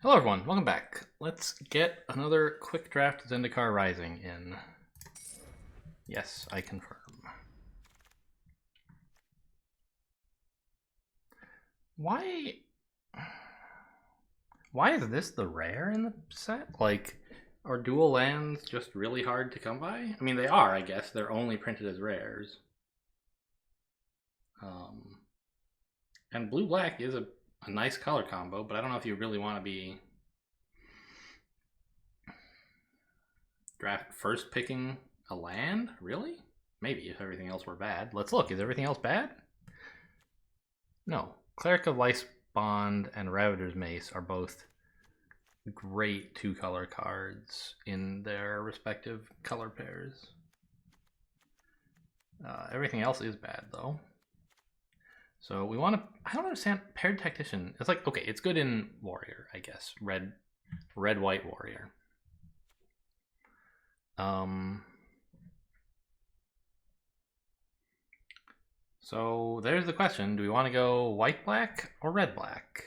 Hello everyone, welcome back. Let's get another quick draft of Zendikar Rising in. Yes, I confirm. Why is this the rare in the set? Like, are dual lands just really hard to come by? I mean, they are, I guess. They're only printed as rares. And blue-black is a nice color combo, but I don't know if you really want to be first picking a land, really? Maybe if everything else were bad. Let's look. Is everything else bad? No. Cleric of Lice Bond and Ravager's Mace are both great two-color cards in their respective color pairs. Everything else is bad, though. So we want to... I don't understand. Paired Tactician. It's like, okay, it's good in Warrior, I guess. Red-white Warrior. So there's the question. Do we want to go white-black or red-black?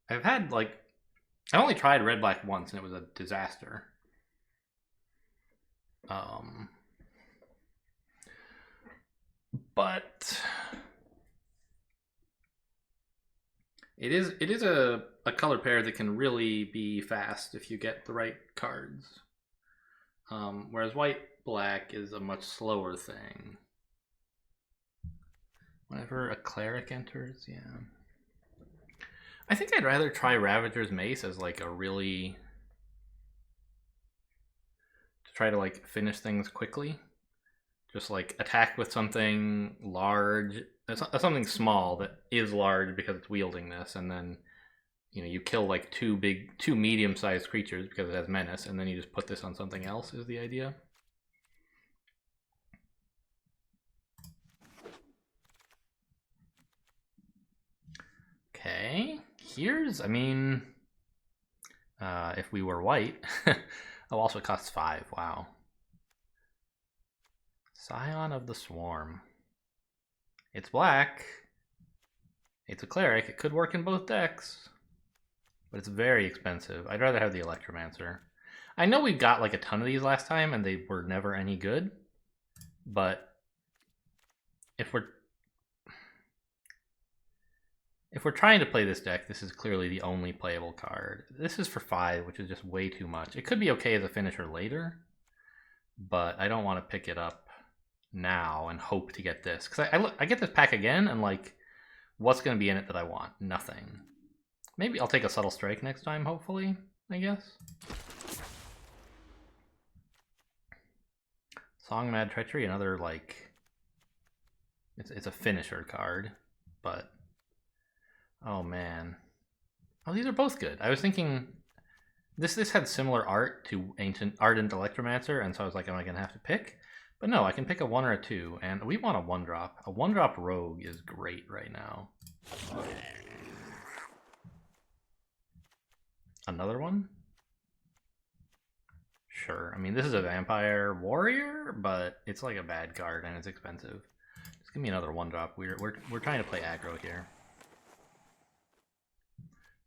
I've only tried red-black once and it was a disaster. But it is a color pair that can really be fast if you get the right cards. Whereas white-black is a much slower thing. Whenever a cleric enters, yeah. I think I'd rather try Ravager's Mace as like a really... to try to like finish things quickly. Just like attack with something large, something small that is large because it's wielding this, and then you kill like two medium-sized creatures because it has menace, and then you just put this on something else is the idea. Okay, here's, I mean, if we were white, oh, also it costs 5, wow. Scion of the Swarm. It's black. It's a cleric. It could work in both decks. But it's very expensive. I'd rather have the Electromancer. I know we got like a ton of these last time and they were never any good. But if we're trying to play this deck, this is clearly the only playable card. This is for 5, which is just way too much. It could be okay as a finisher later, but I don't want to pick it up now and hope to get this, because I get this pack again and like, what's going to be in it that I want? Nothing. Maybe I'll take a Subtle Strike next time, hopefully, I guess. Song Mad Treachery, another like, it's a finisher card, but oh man, oh, these are both good. I was thinking this had similar art to Ardent Electromancer, and so I was like, am I gonna have to pick? But no, I can pick a 1 or a 2, and we want a 1-drop. A 1-drop rogue is great right now. Another one? Sure. I mean, this is a vampire warrior, but it's like a bad card and it's expensive. Just give me another 1-drop. We're trying to play aggro here.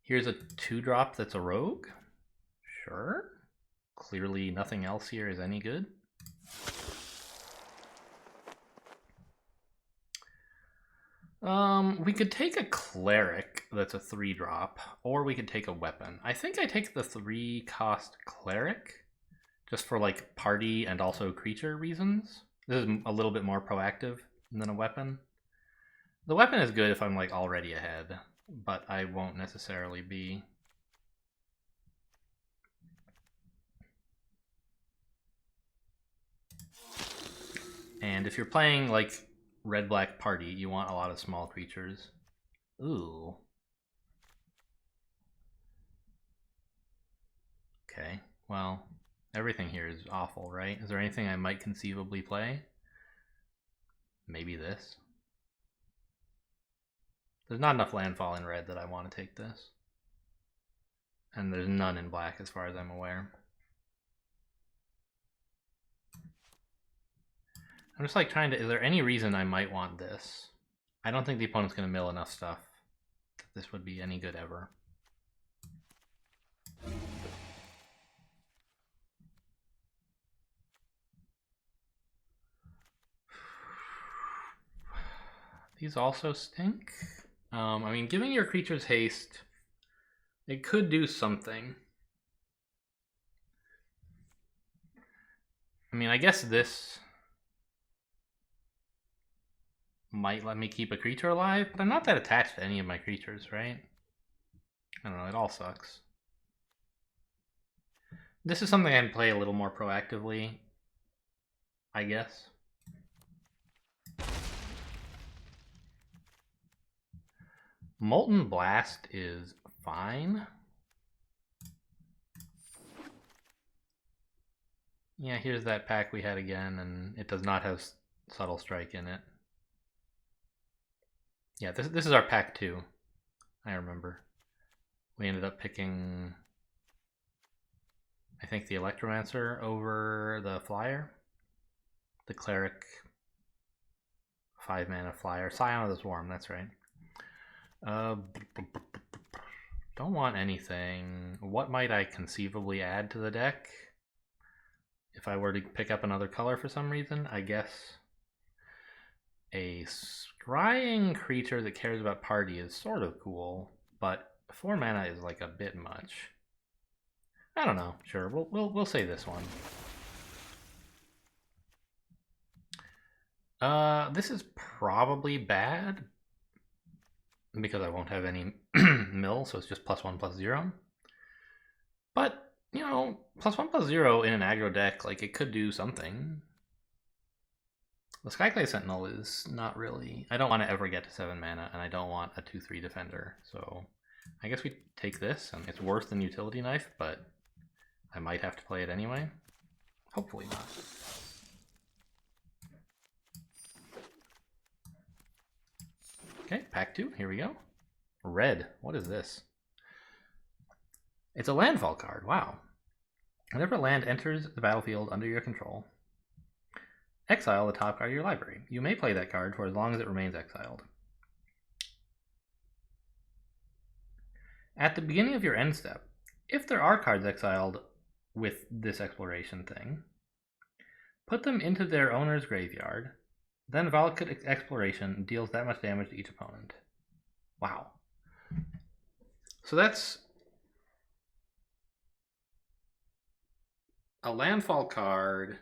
Here's a 2-drop that's a rogue. Sure. Clearly nothing else here is any good. We could take a cleric that's a 3-drop, or we could take a weapon. I think I take the 3-cost cleric, just for like party and also creature reasons. This is a little bit more proactive than a weapon. The weapon is good if I'm like already ahead, but I won't necessarily be. And if you're playing like red-black party, you want a lot of small creatures. Ooh. Okay, well, everything here is awful, right? Is there anything I might conceivably play? Maybe this. There's not enough landfall in red that I want to take this. And there's none in black as far as I'm aware. I'm just like trying to, is there any reason I might want this? I don't think the opponent's going to mill enough stuff that this would be any good ever. These also stink. I mean, giving your creatures haste, it could do something. I mean, I guess this might let me keep a creature alive, but I'm not that attached to any of my creatures, right? I don't know, it all sucks. This is something I can play a little more proactively, I guess. Molten Blast is fine. Yeah, here's that pack we had again, and it does not have Subtle Strike in it. Yeah, this is our pack 2. I remember. We ended up picking, I think, the Electromancer over the Flyer. The Cleric 5 mana Flyer. Scion of the Swarm, that's right. Don't want anything. What might I conceivably add to the deck? If I were to pick up another color for some reason, I guess a scrying creature that cares about party is sort of cool, but 4 mana is like a bit much. I don't know. Sure, we'll say this one. This is probably bad because I won't have any mill, so it's just +1/+0. But you know, +1/+0 in an aggro deck, like, it could do something. The Skyclave Sentinel is not really... I don't want to ever get to 7 mana, and I don't want a 2/3 defender, so I guess we take this, and it's worse than Utility Knife, but I might have to play it anyway. Hopefully not. Okay, pack 2, here we go. Red, what is this? It's a landfall card, wow. Whenever land enters the battlefield under your control, exile the top card of your library. You may play that card for as long as it remains exiled. At the beginning of your end step, if there are cards exiled with this exploration thing, put them into their owner's graveyard, then Valakut Exploration deals that much damage to each opponent. Wow. So that's a landfall card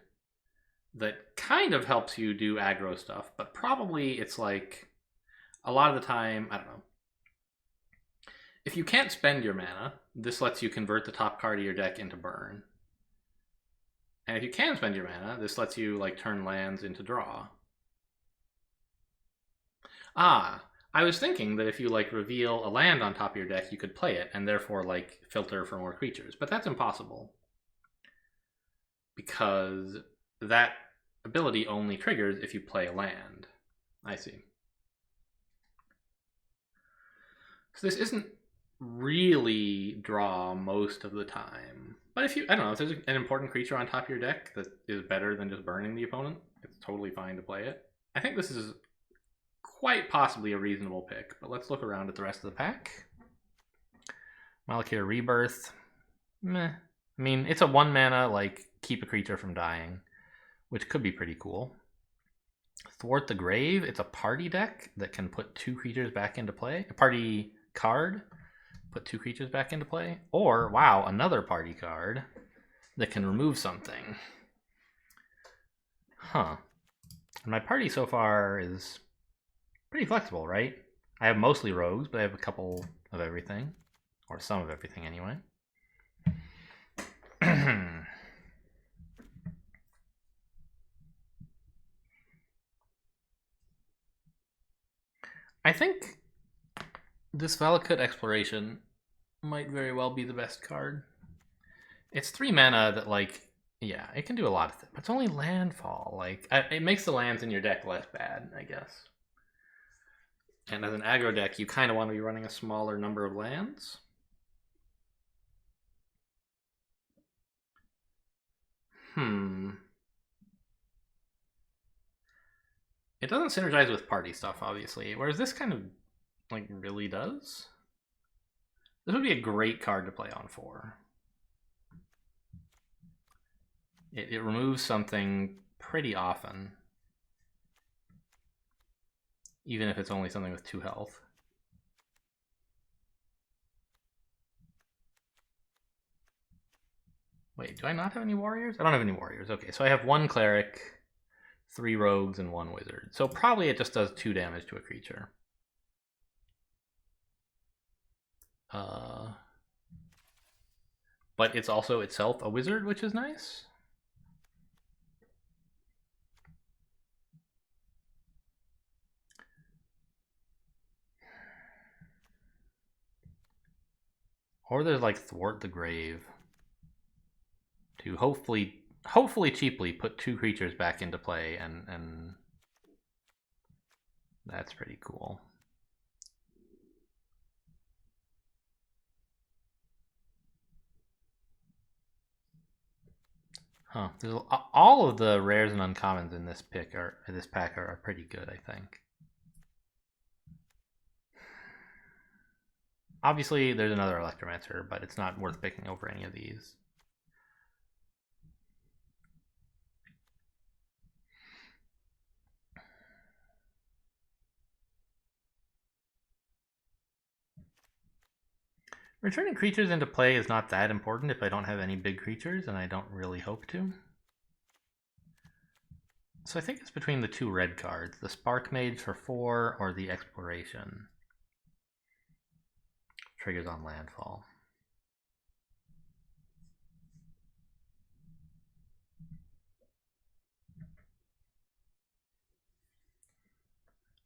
that kind of helps you do aggro stuff, but probably it's like a lot of the time, I don't know. If you can't spend your mana, this lets you convert the top card of your deck into burn. And if you can spend your mana, this lets you like turn lands into draw. Ah, I was thinking that if you like reveal a land on top of your deck, you could play it and therefore like filter for more creatures, but that's impossible. Because that ability only triggers if you play a land. I see. So this isn't really draw most of the time. But if you, I don't know, if there's an important creature on top of your deck that is better than just burning the opponent, it's totally fine to play it. I think this is quite possibly a reasonable pick, but let's look around at the rest of the pack. Malakir Rebirth. Meh. I mean, it's a 1 mana, like, keep a creature from dying, which could be pretty cool. Thwart the Grave, it's a party deck that can put 2 creatures back into play. A party card, put 2 creatures back into play. Or, wow, another party card that can remove something. Huh. And my party so far is pretty flexible, right? I have mostly rogues, but I have a couple of everything. Or some of everything, anyway. I think this Valakut Exploration might very well be the best card. It's 3 mana that, like, yeah, it can do a lot of things, but it's only landfall. Like, it makes the lands in your deck less bad, I guess. And as an aggro deck, you kind of want to be running a smaller number of lands. It doesn't synergize with party stuff, obviously, whereas this kind of like really does. This would be a great card to play on 4. It removes something pretty often, even if it's only something with 2 health. Wait, do I not have any warriors? I don't have any warriors. Okay, so I have 1 cleric, 3 rogues, and 1 wizard. So probably it just does 2 damage to a creature. But it's also itself a wizard, which is nice. Or there's like Thwart the Grave to hopefully cheaply put 2 creatures back into play, and that's pretty cool. Huh. All of the rares and uncommons in this pack are pretty good, I think. Obviously, there's another Electromancer, but it's not worth picking over any of these. Returning creatures into play is not that important if I don't have any big creatures, and I don't really hope to. So I think it's between the 2 red cards, the Spark Mage for 4 or the Exploration. Triggers on landfall.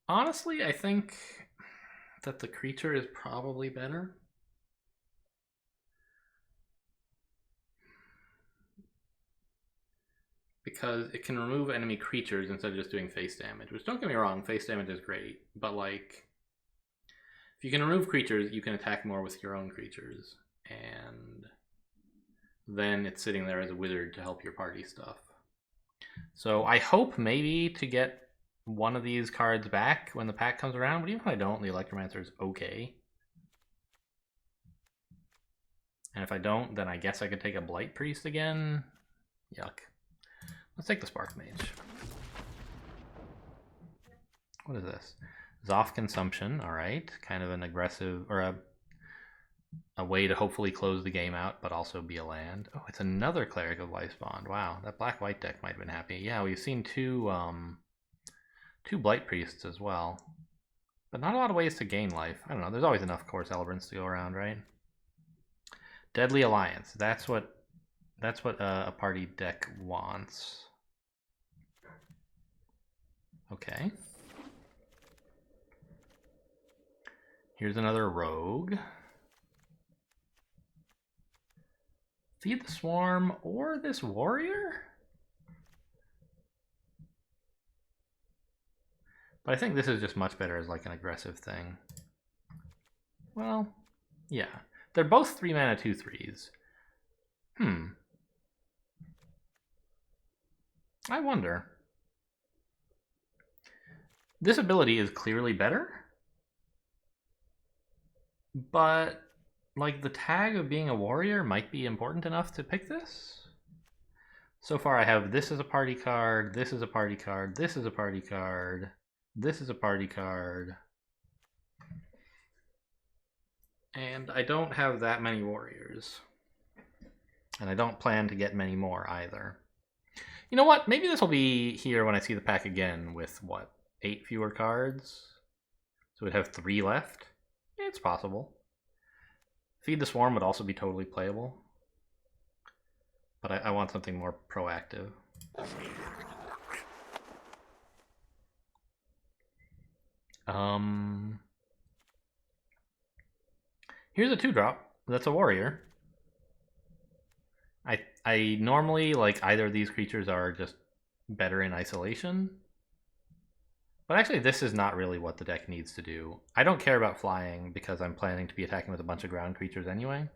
Honestly, I think that the creature is probably better. Because it can remove enemy creatures instead of just doing face damage, which, don't get me wrong, face damage is great, but like, if you can remove creatures, you can attack more with your own creatures, and then it's sitting there as a wizard to help your party stuff. So I hope maybe to get one of these cards back when the pack comes around, but even if I don't, the Electromancer is okay. And if I don't, then I guess I could take a Blight Priest again. Yuck. Let's take the Spark Mage. What is this? Zoth Consumption, alright. Kind of an aggressive, or a way to hopefully close the game out, but also be a land. Oh, it's another Cleric of Life's Bond. Wow, that black-white deck might have been happy. Yeah, we've seen two Blight Priests as well. But not a lot of ways to gain life. I don't know, there's always enough Core Celebrants to go around, right? Deadly Alliance. That's what a party deck wants. Okay. Here's another rogue. Feed the Swarm or this warrior? But I think this is just much better as like an aggressive thing. Well, yeah. They're both 3 mana 2/3s. I wonder. This ability is clearly better, but like the tag of being a warrior might be important enough to pick this. So far I have this as a party card, this is a party card, this is a party card, this is a party card. And I don't have that many warriors. And I don't plan to get many more either. You know what? Maybe this will be here when I see the pack again with, what, 8 fewer cards? So we'd have 3 left? It's possible. Feed the Swarm would also be totally playable. But I want something more proactive. Here's a 2-drop. That's a warrior. I normally, like, either of these creatures are just better in isolation. But actually, this is not really what the deck needs to do. I don't care about flying because I'm planning to be attacking with a bunch of ground creatures anyway.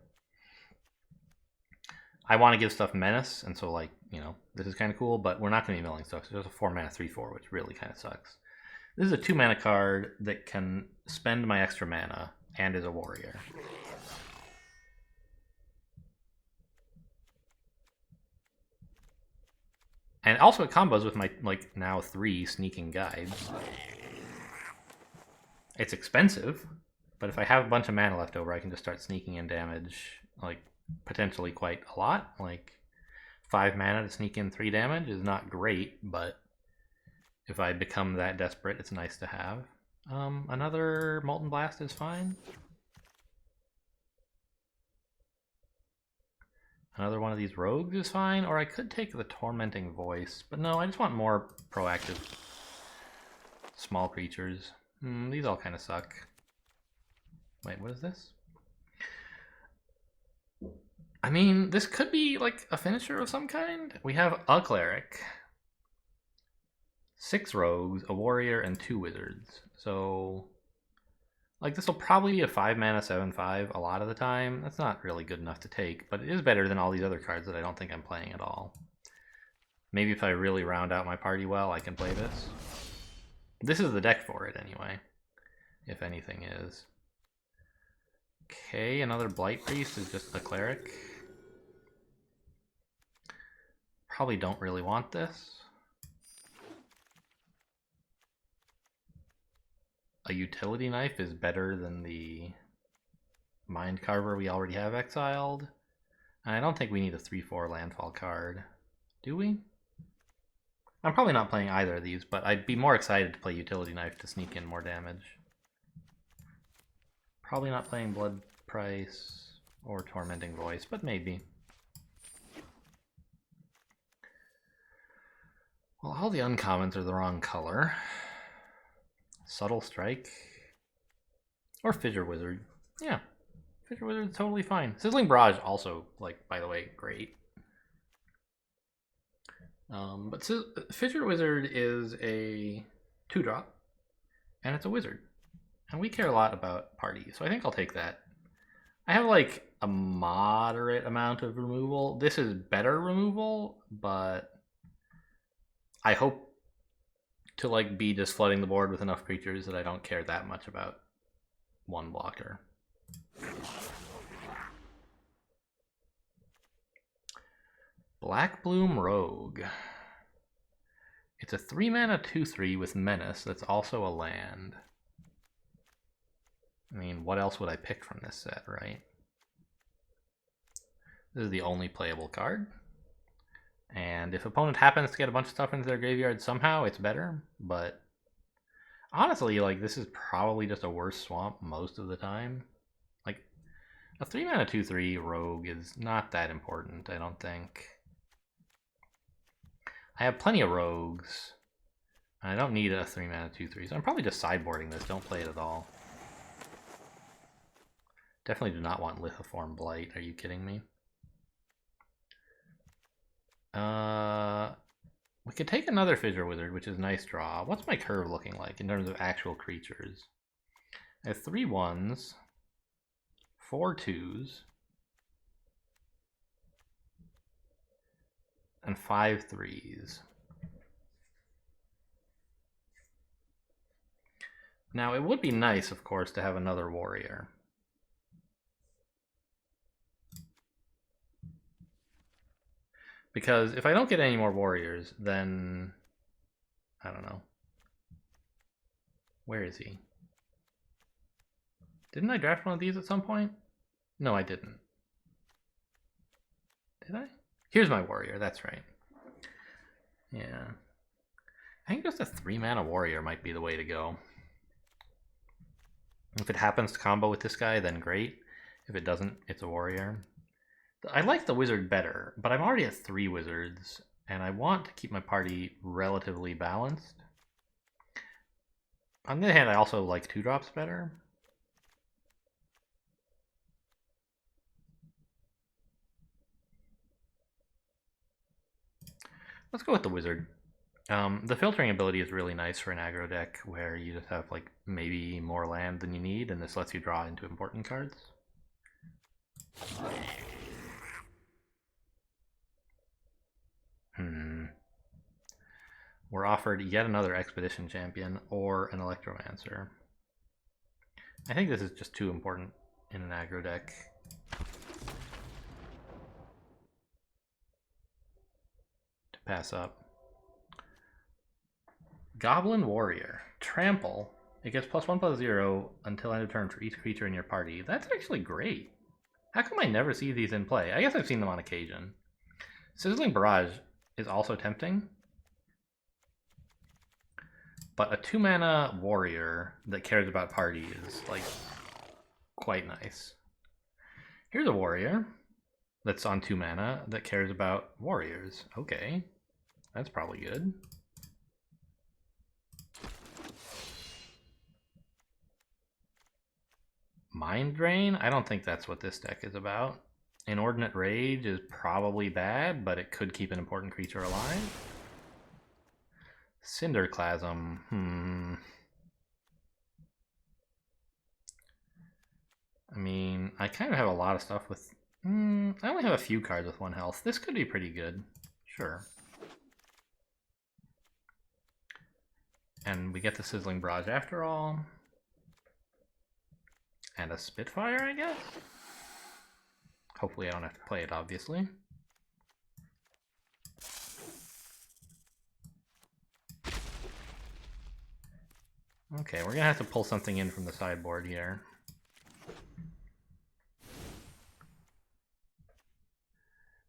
I want to give stuff menace, and so, like, you know, this is kind of cool, but we're not going to be milling stuff. So there's a 4 mana 3/4, which really kind of sucks. This is a 2-mana card that can spend my extra mana and is a warrior. And also it combos with my, like, now 3 sneaking guides. It's expensive, but if I have a bunch of mana left over, I can just start sneaking in damage, like, potentially quite a lot. Like, 5 mana to sneak in 3 damage is not great, but if I become that desperate, it's nice to have. Another Molten Blast is fine. Another one of these rogues is fine, or I could take the Tormenting Voice, but no, I just want more proactive small creatures. These all kind of suck. Wait, what is this? I mean, this could be like a finisher of some kind. We have a cleric, 6 rogues, a warrior, and 2 wizards. So, like, this will probably be a 5 mana 7/5 a lot of the time. That's not really good enough to take, but it is better than all these other cards that I don't think I'm playing at all. Maybe if I really round out my party well, I can play this. This is the deck for it anyway, if anything is. Okay, another Blight Priest is just a cleric. Probably don't really want this. A Utility Knife is better than the Mind Carver we already have exiled. And I don't think we need a 3/4 landfall card. Do we? I'm probably not playing either of these, but I'd be more excited to play Utility Knife to sneak in more damage. Probably not playing Blood Price or Tormenting Voice, but maybe. Well, all the uncommons are the wrong color. Subtle Strike. Or Fissure Wizard. Yeah, Fissure Wizard is totally fine. Sizzling Barrage also, like, by the way, great. But Fissure Wizard is a 2-drop, and it's a wizard. And we care a lot about party, so I think I'll take that. I have, like, a moderate amount of removal. This is better removal, but I hope to, like, be just flooding the board with enough creatures that I don't care that much about one blocker. Black Bloom Rogue. It's a 3 mana 2/3 with Menace that's also a land. I mean, what else would I pick from this set, right? This is the only playable card. And if opponent happens to get a bunch of stuff into their graveyard somehow, it's better. But honestly, like, this is probably just a worse swamp most of the time. Like, a 3 mana 2/3 rogue is not that important, I don't think. I have plenty of rogues. I don't need a 3 mana 2/3, so I'm probably just sideboarding this. Don't play it at all. Definitely do not want Lithoform Blight. Are you kidding me? We could take another Fissure Wizard, which is a nice draw. What's my curve looking like in terms of actual creatures? I have 3 1s, 4 2s, and 5 3s. Now, it would be nice, of course, to have another warrior. Because if I don't get any more warriors, then I don't know. Where is he? Didn't I draft one of these at some point? No, I didn't. Did I? Here's my warrior, that's right. Yeah. I think just a 3 mana warrior might be the way to go. If it happens to combo with this guy, then great. If it doesn't, it's a warrior. I like the wizard better, but I'm already at 3 wizards, and I want to keep my party relatively balanced. On the other hand, I also like 2-drops better. Let's go with the wizard. The filtering ability is really nice for an aggro deck where you just have, like, maybe more land than you need, and this lets you draw into important cards. we're offered yet another Expedition Champion or an Electromancer. I think this is just too important in an aggro deck. To pass up. Goblin Warrior. Trample. It gets +1/+0 until end of turn for each creature in your party. That's actually great. How come I never see these in play? I guess I've seen them on occasion. Sizzling Barrage is also tempting. But a 2-mana warrior that cares about party is, like, quite nice. Here's a warrior that's on 2 mana that cares about warriors. Okay, that's probably good. Mind Drain? I don't think that's what this deck is about. Inordinate Rage is probably bad, but it could keep an important creature alive. Cinderclasm, I mean, I kind of have a lot of stuff with... I only have a few cards with 1 health. This could be pretty good. Sure. And we get the Sizzling Barrage after all. And a Spitfire, I guess? Hopefully I don't have to play it, obviously. Okay, we're gonna have to pull something in from the sideboard here.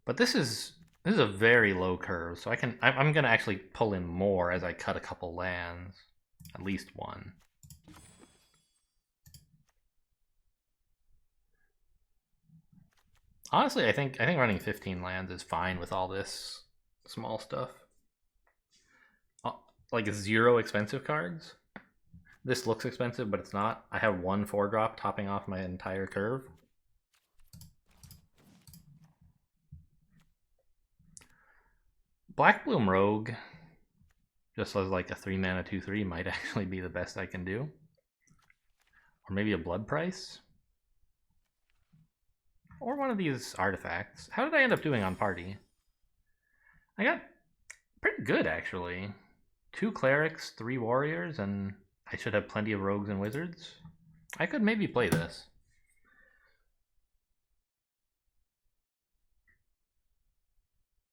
But this is a very low curve, so I'm gonna actually pull in more as I cut a couple lands, at least one. Honestly, I think running 15 lands is fine with all this small stuff. Like 0 expensive cards. This looks expensive, but it's not. I have 1 4-drop topping off my entire curve. Blackbloom Rogue, just as like a 3-mana 2/3, might actually be the best I can do. Or maybe a Blood Price. Or one of these artifacts. How did I end up doing on party? I got pretty good, actually. 2 clerics, 3 warriors, and I should have plenty of rogues and wizards. I could maybe play this.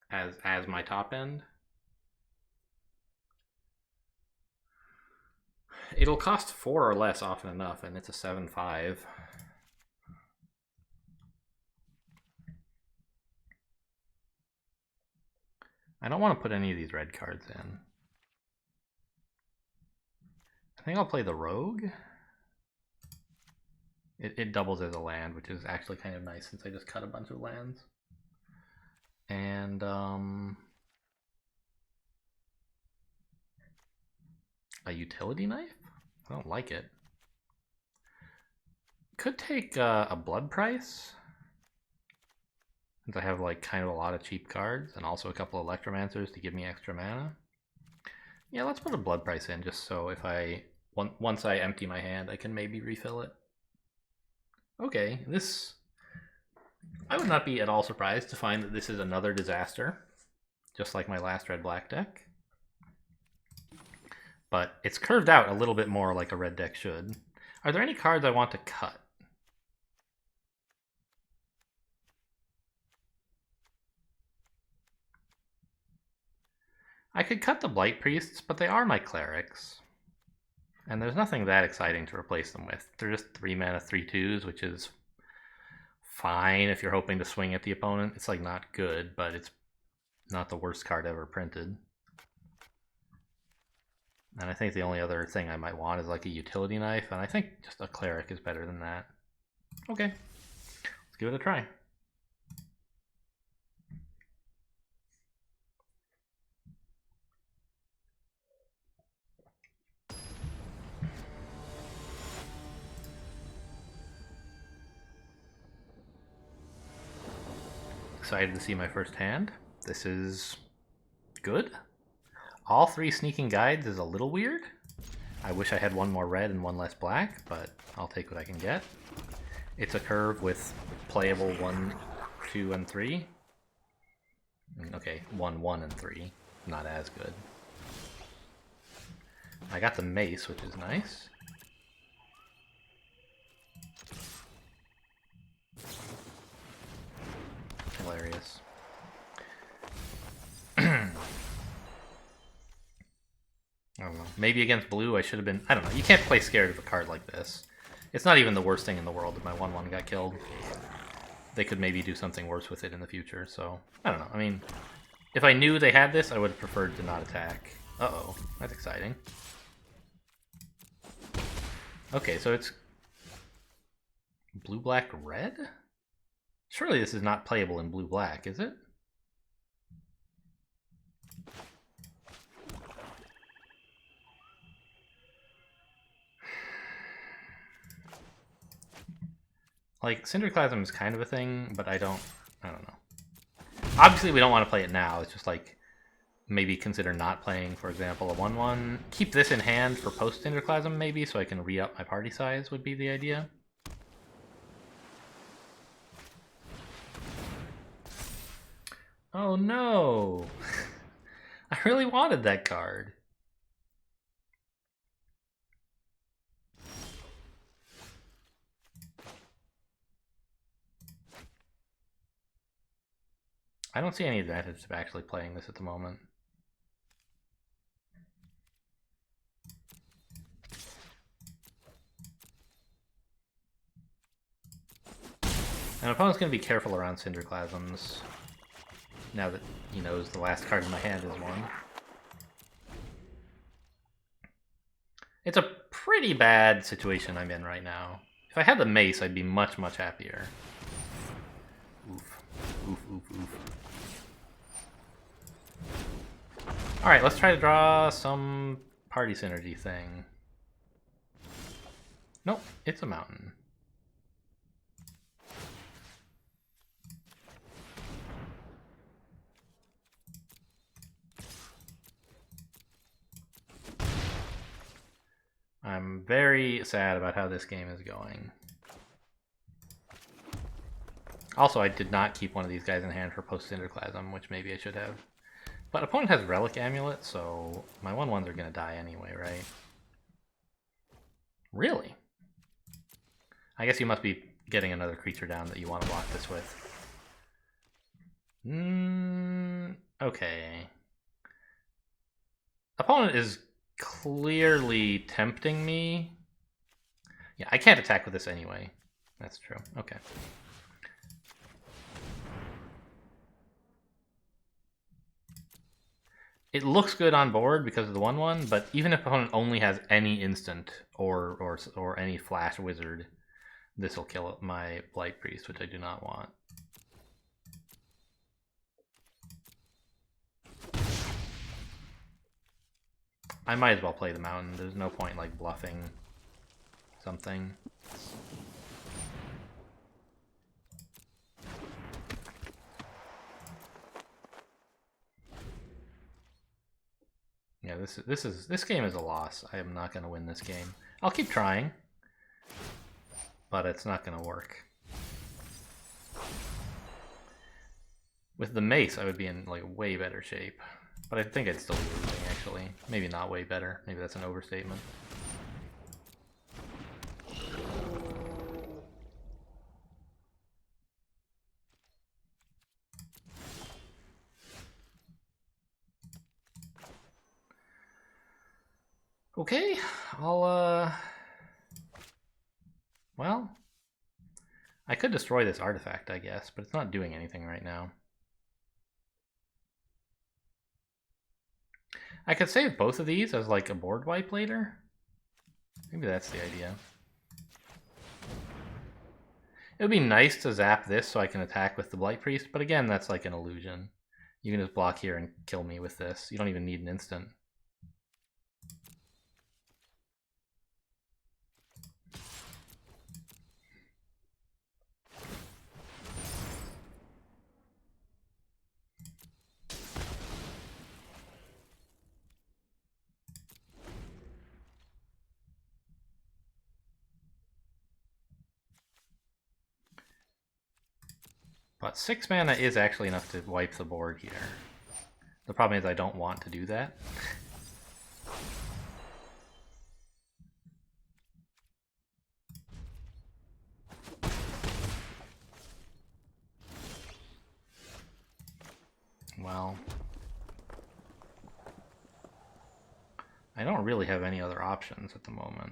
As my top end. It'll cost 4 or less often enough, and it's a 7/5. I don't want to put any of these red cards in. I think I'll play the Rogue. It doubles as a land, which is actually kind of nice since I just cut a bunch of lands. And a utility knife? I don't like it. Could take a Blood Price, since I have like kind of a lot of cheap cards, and also a couple of Electromancers to give me extra mana. Yeah, let's put a Blood Price in, just so if once I empty my hand, I can maybe refill it. Okay, this... I would not be at all surprised to find that this is another disaster, just like my last red-black deck. But it's curved out a little bit more like a red deck should. Are there any cards I want to cut? I could cut the Blight Priests, but they are my clerics. And there's nothing that exciting to replace them with. They're just 3-mana 3/2s, which is fine if you're hoping to swing at the opponent. It's like not good, but it's not the worst card ever printed. And I think the only other thing I might want is like a utility knife, and I think just a cleric is better than that. Okay, let's give it a try. Excited to see my first hand. This is good. All 3 sneaking guides is a little weird. I wish I had 1 more red and 1 less black, but I'll take what I can get. It's a curve with playable 1, 2, and 3. Okay, 1, 1, and 3. Not as good. I got the mace, which is nice. Hilarious. I don't know. Maybe against blue I should have been... I don't know. You can't play scared of a card like this. It's not even the worst thing in the world if my 1/1 got killed. They could maybe do something worse with it in the future, so... I don't know. I mean, if I knew they had this, I would have preferred to not attack. Uh-oh. That's exciting. Okay, so it's... blue, black, red? Surely this is not playable in blue, black, is it? Like, Cinderclasm is kind of a thing, but I don't know. Obviously, we don't want to play it now. It's just like, maybe consider not playing, for example, a 1/1. Keep this in hand for post-Cinderclasm, maybe, so I can re-up my party size would be the idea. Oh no! I really wanted that card. I don't see any advantage to actually playing this at the moment. An opponent's going to be careful around Cinderclasms, now that he knows the last card in my hand is one. It's a pretty bad situation I'm in right now. If I had the mace, I'd be much, much happier. Oof. Oof, oof, oof. Alright, let's try to draw some party synergy thing. Nope, it's a mountain. I'm very sad about how this game is going. Also, I did not keep one of these guys in hand for post-Cinderclasm, which maybe I should have. But opponent has Relic Amulet, so my 1/1s are going to die anyway, right? Really? I guess you must be getting another creature down that you want to block this with. Okay. Opponent is clearly tempting me. Yeah, I can't attack with this anyway. That's true. Okay. It looks good on board because of the 1/1, but even if opponent only has any instant or any flash wizard, this will kill my Blight Priest, which I do not want. I might as well play the mountain. There's no point like bluffing something. Yeah, this game is a loss. I am not going to win this game. I'll keep trying, but it's not going to work. With the mace, I would be in like way better shape, but I think I'd still be losing actually. Maybe not way better. Maybe that's an overstatement. Okay, I'll, well, I could destroy this artifact, I guess, but it's not doing anything right now. I could save both of these as like a board wipe later. Maybe that's the idea. It would be nice to zap this so I can attack with the Blight Priest, but again, that's like an illusion. You can just block here and kill me with this. You don't even need an instant. But 6 mana is actually enough to wipe the board here. The problem is I don't want to do that. well, I don't really have any other options at the moment.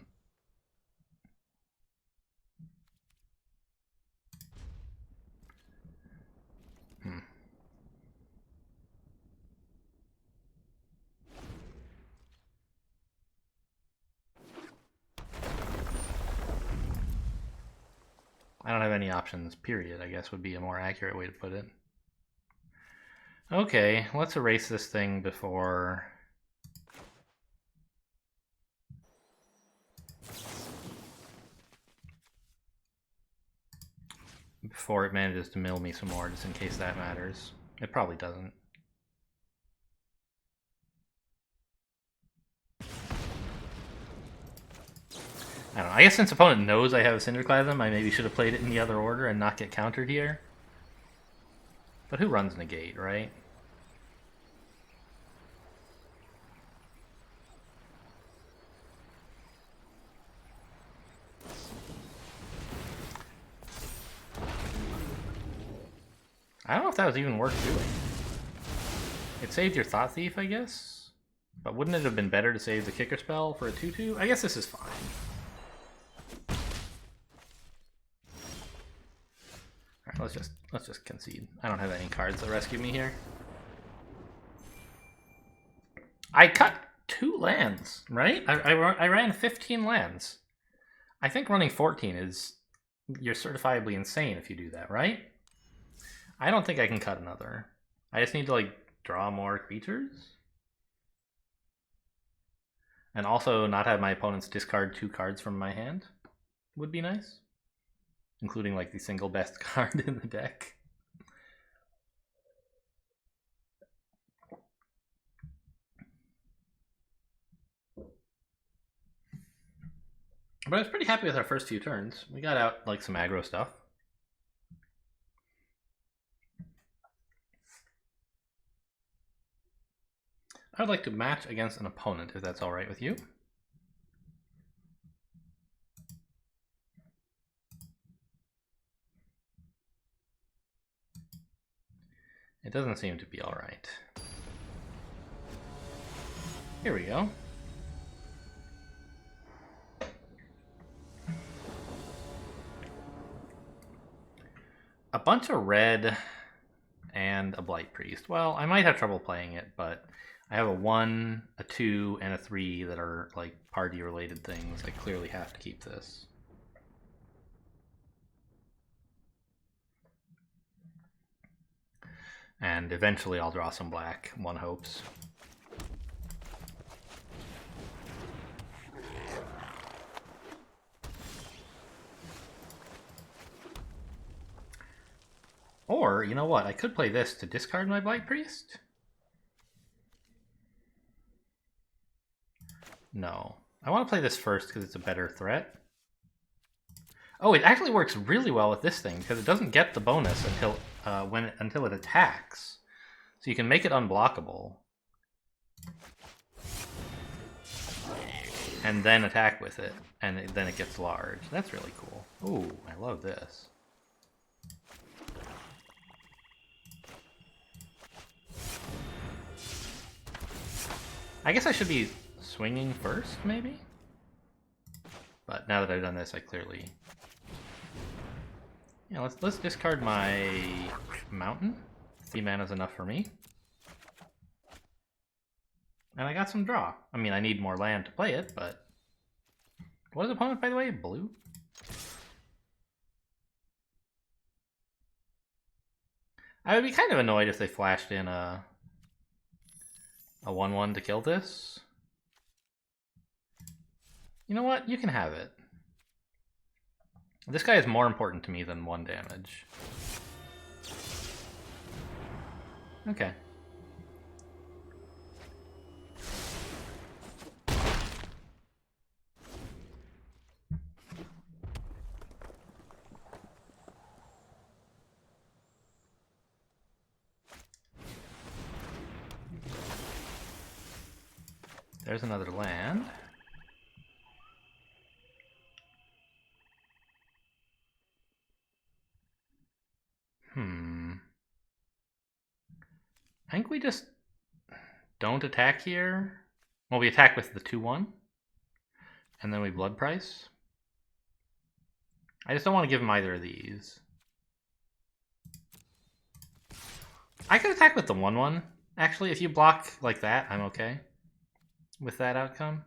I don't have any options, period, I guess would be a more accurate way to put it. Okay, let's erase this thing before... before it manages to mill me some more, just in case that matters. It probably doesn't. I don't know. I guess since opponent knows I have a Cinderclasm, I maybe should have played it in the other order and not get countered here. But who runs negate, right? I don't know if that was even worth doing. It saved your Thought Thief, I guess? But wouldn't it have been better to save the Kicker spell for a 2/2? I guess this is fine. Alright, let's just concede. I don't have any cards that rescue me here. I cut 2 lands, right? I ran 15 lands. I think running 14 is... you're certifiably insane if you do that, right? I don't think I can cut another. I just need to, like, draw more creatures. And also not have my opponents discard 2 cards from my hand would be nice. Including, like, the single best card in the deck. But I was pretty happy with our first few turns. We got out, like, some aggro stuff. I would like to match against an opponent, if that's alright with you. It doesn't seem to be alright. Here we go. A bunch of red and a Blight Priest. Well, I might have trouble playing it, but I have a 1, a 2, and a 3 that are like party-related things. I clearly have to keep this. And eventually I'll draw some black, one hopes. Or, you know what, I could play this to discard my Blight Priest? No. I want to play this first because it's a better threat. Oh, it actually works really well with this thing because it doesn't get the bonus until it attacks. So you can make it unblockable. And then attack with it, and then it gets large. That's really cool. Ooh, I love this. I guess I should be swinging first, maybe? But now that I've done this, I clearly... Yeah, let's discard my mountain. 3 mana's enough for me. And I got some draw. I mean, I need more land to play it, but... What is opponent, by the way? Blue? I would be kind of annoyed if they flashed in a 1/1 to kill this. You know what? You can have it. This guy is more important to me than 1 damage. Okay. There's another land. I think we just don't attack here. Well, we attack with the 2-1. And then we blood price. I just don't want to give him either of these. I could attack with the 1-1. Actually, if you block like that, I'm okay with that outcome.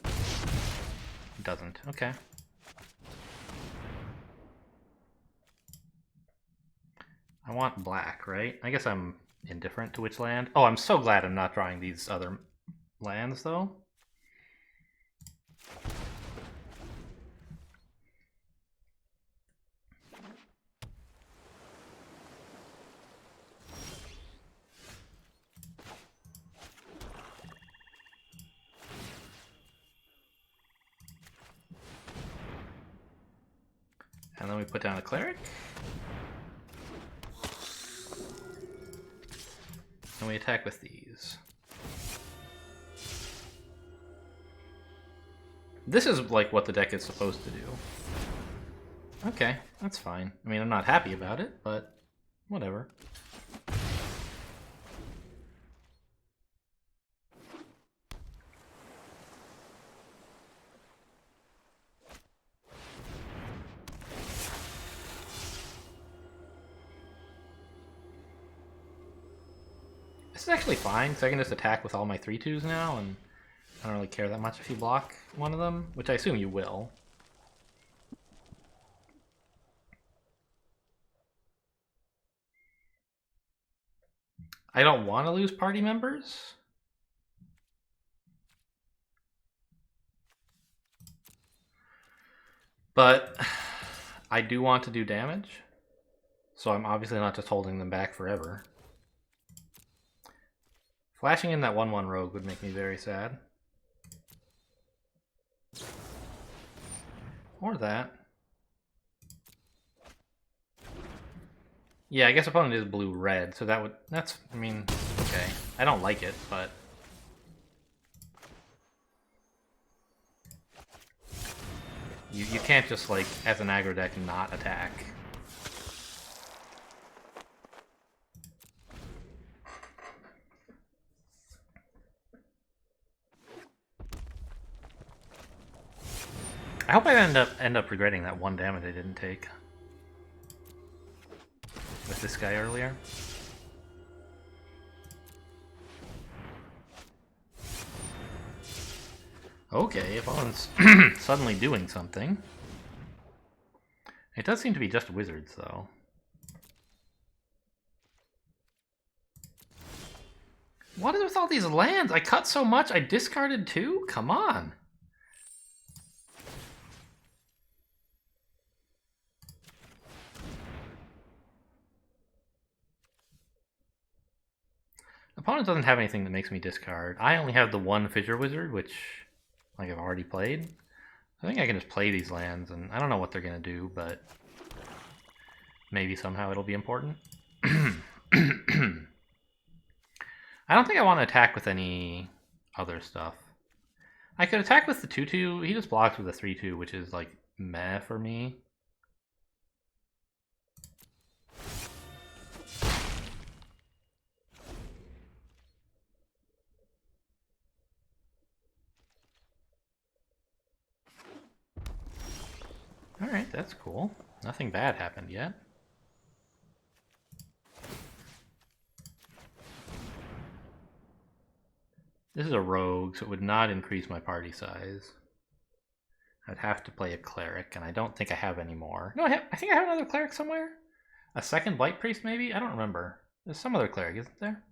It doesn't. Okay. I want black, right? I guess I'm indifferent to which land. Oh, I'm so glad I'm not drawing these other lands, though. And then we put down a cleric. And we attack with these. This is like what the deck is supposed to do. Okay, that's fine. I mean, I'm not happy about it, but whatever. This is actually fine, because I can just attack with all my 3/2s now, and I don't really care that much if you block one of them, which I assume you will. I don't want to lose party members. But I do want to do damage, so I'm obviously not just holding them back forever. Flashing in that 1/1 rogue would make me very sad. Or that. Yeah, I guess opponent is blue-red, so that's, I mean, okay. I don't like it, but... You can't just, like, as an aggro deck, not attack. I hope I end up regretting that 1 damage I didn't take with this guy earlier. Okay, opponent's suddenly doing something. It does seem to be just wizards, though. What is with all these lands? I cut so much, I discarded 2? Come on! Opponent doesn't have anything that makes me discard. I only have the 1 Fissure Wizard, which, like, I've already played. I think I can just play these lands, and I don't know what they're gonna do, but maybe somehow it'll be important. I don't think I want to attack with any other stuff. I could attack with the 2/2. He just blocks with a 3/2, which is, like, meh for me. Alright, that's cool. Nothing bad happened yet. This is a rogue, so it would not increase my party size. I'd have to play a cleric, and I don't think I have any more. No, I think I have another cleric somewhere. A second Blight Priest, maybe? I don't remember. There's some other cleric, isn't there?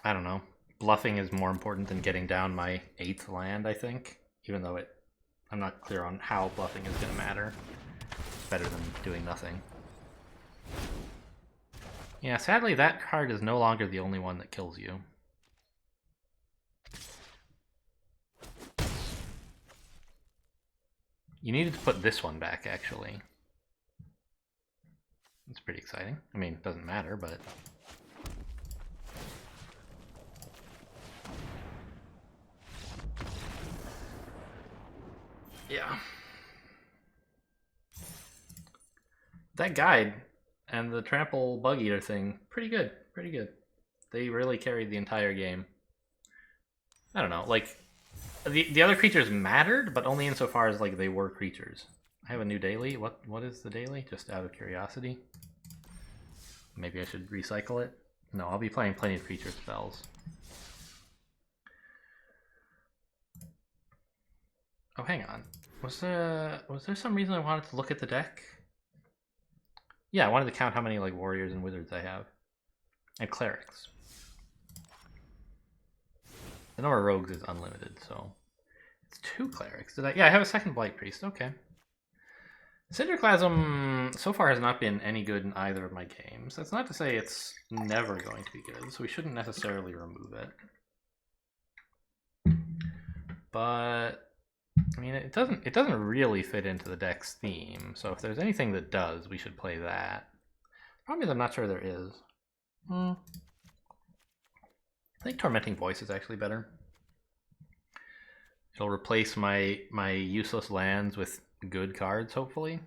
I don't know. Bluffing is more important than getting down my 8th land, I think. Even though I'm not clear on how bluffing is going to matter. It's better than doing nothing. Yeah, sadly that card is no longer the only one that kills you. You needed to put this one back, actually. It's pretty exciting. I mean, it doesn't matter, but... yeah. That guide and the trample bug eater thing, pretty good, pretty good. They really carried the entire game. I don't know, like, the other creatures mattered, but only insofar as, like, they were creatures. I have a new daily. What is the daily? Just out of curiosity. Maybe I should recycle it. No, I'll be playing plenty of creature spells. Oh, hang on. Was there some reason I wanted to look at the deck? Yeah, I wanted to count how many like warriors and wizards I have. And clerics. The number of rogues is unlimited, so it's 2 clerics. Yeah, I have a second Blight Priest. Okay. Cinderclasm so far has not been any good in either of my games. That's not to say it's never going to be good, so we shouldn't necessarily remove it. But I mean, it doesn't really fit into the deck's theme. So if there's anything that does, we should play that. Problem is, I'm not sure there is. I think Tormenting Voice is actually better. It'll replace my useless lands with good cards, hopefully.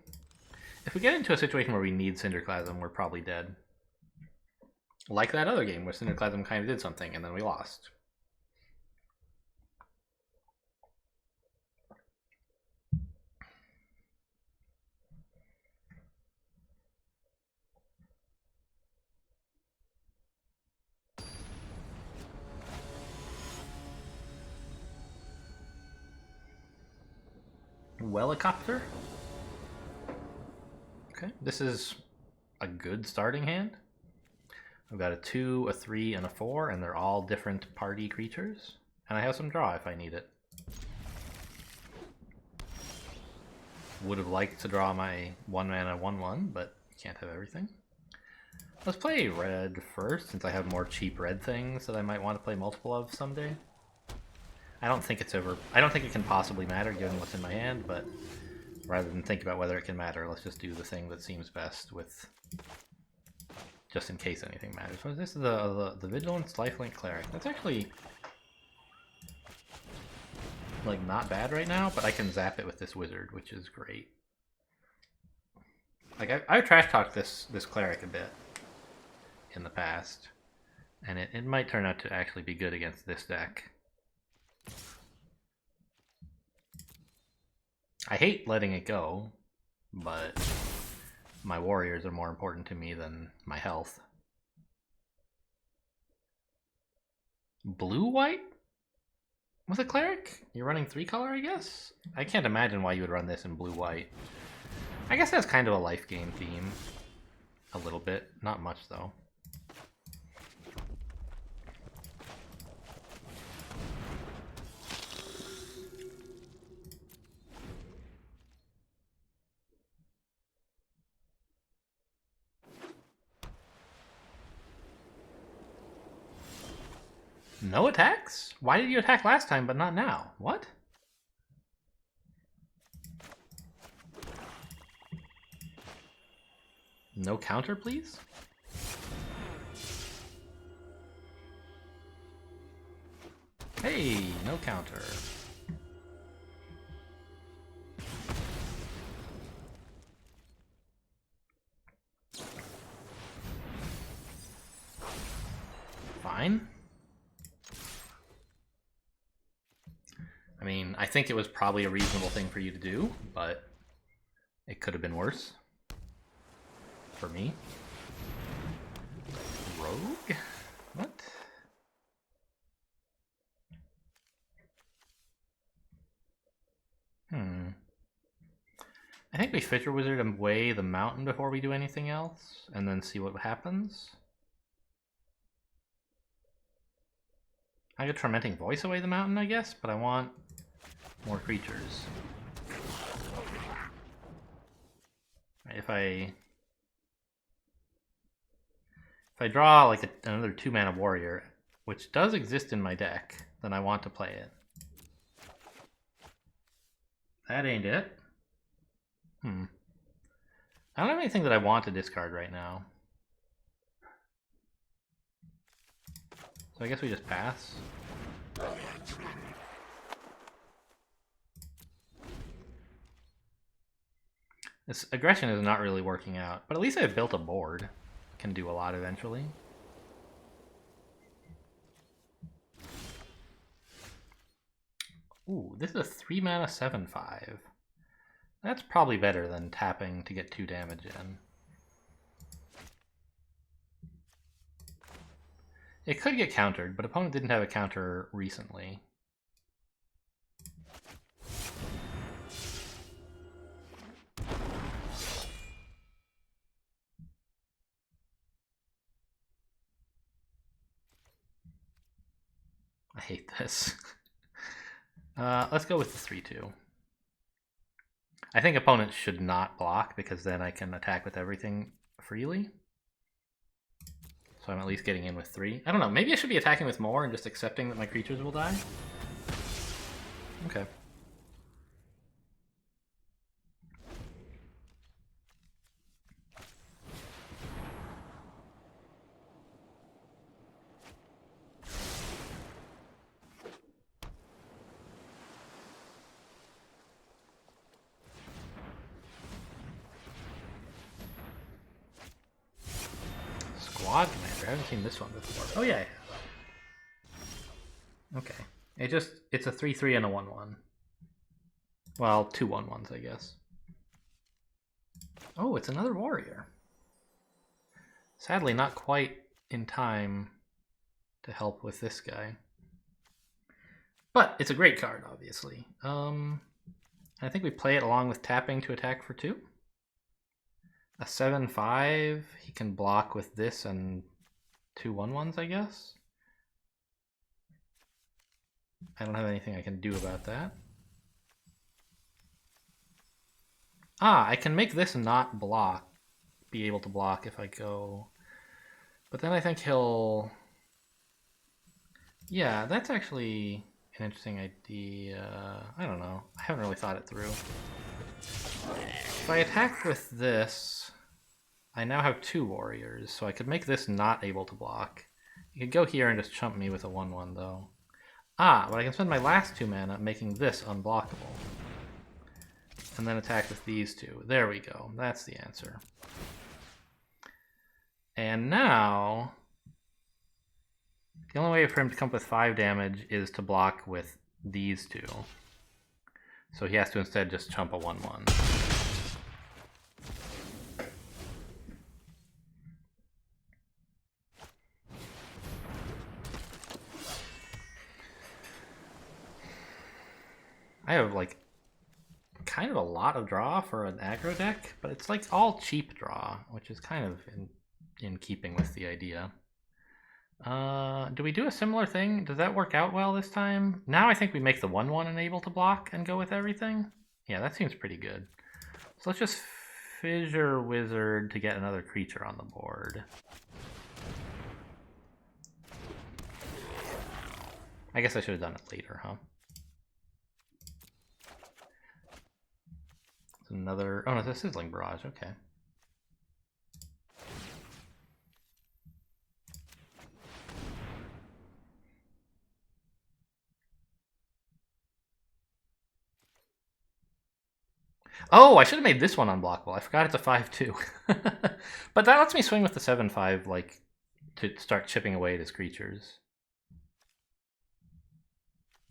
If we get into a situation where we need Cinderclasm, we're probably dead. Like that other game where Cinderclasm kind of did something and then we lost. Helicopter. Okay, this is a good starting hand. I've got a 2, a 3, and a 4, and they're all different party creatures. And I have some draw if I need it. Would have liked to draw my 1-mana 1/1, but you can't have everything. Let's play red first, since I have more cheap red things that I might want to play multiple of someday. I don't think it can possibly matter given what's in my hand, but rather than think about whether it can matter, let's just do the thing that seems best with, just in case anything matters. So this is the Vigilance Lifelink Cleric. That's actually like not bad right now, but I can zap it with this wizard, which is great. Like I've trash talked this cleric a bit in the past, and it might turn out to actually be good against this deck. I hate letting it go, but my warriors are more important to me than my health. Blue-white? With a cleric? You're running 3-color, I guess? I can't imagine why you would run this in blue-white. I guess that's kind of a life game theme. A little bit. Not much, though. No attacks? Why did you attack last time but not now? What? No counter, please? Hey, no counter. Fine. I mean, I think it was probably a reasonable thing for you to do, but it could have been worse. For me. Rogue? What? I think we Fissure Wizard away the mountain before we do anything else, and then see what happens. I could Tormenting Voice away the mountain, I guess, but I want more creatures. If I draw like another 2-mana warrior, which does exist in my deck, then I want to play it. That ain't it. I don't have anything that I want to discard right now. So I guess we just pass. This aggression is not really working out, but at least I've built a board. Can do a lot eventually. Ooh, this is a 3-mana 7/5. That's probably better than tapping to get 2 damage in. It could get countered, but opponent didn't have a counter recently. I hate this. Let's go with the 3/2. I think opponents should not block because then I can attack with everything freely. So I'm at least getting in with 3. I don't know, maybe I should be attacking with more and just accepting that my creatures will die? Okay. Squad Commander, I haven't seen this one before. Oh yeah, I have. Okay. It's a 3/3 and a 1/1. Well, 2 1/1s, I guess. Oh, it's another warrior. Sadly, not quite in time to help with this guy. But it's a great card, obviously. I think we play it along with tapping to attack for 2. A 7/5, he can block with this and 2 1/1s, I guess. I don't have anything I can do about that. Ah, I can make this not block, be able to block if I go. But then I think he'll... Yeah, that's actually an interesting idea. I don't know. I haven't really thought it through. If I attack with this, I now have 2 warriors, so I could make this not able to block. You could go here and just chump me with a 1/1 though. Ah, but I can spend my last 2 mana making this unblockable. And then attack with these 2. There we go. That's the answer. And now, the only way for him to come up with 5 damage is to block with these 2. So he has to instead just chump a 1/1. I have like kind of a lot of draw for an aggro deck, but it's like all cheap draw, which is kind of in keeping with the idea. Do we do a similar thing? Does that work out well this time? Now I think we make the 1/1 unable to block and go with everything. Yeah, that seems pretty good. So let's just Fissure Wizard to get another creature on the board. I guess I should have done it later, huh? It's another... Oh no, it's a Sizzling Barrage, okay. Oh, I should have made this one unblockable. I forgot it's a 5/2. But that lets me swing with the 7/5, like, to start chipping away at his creatures.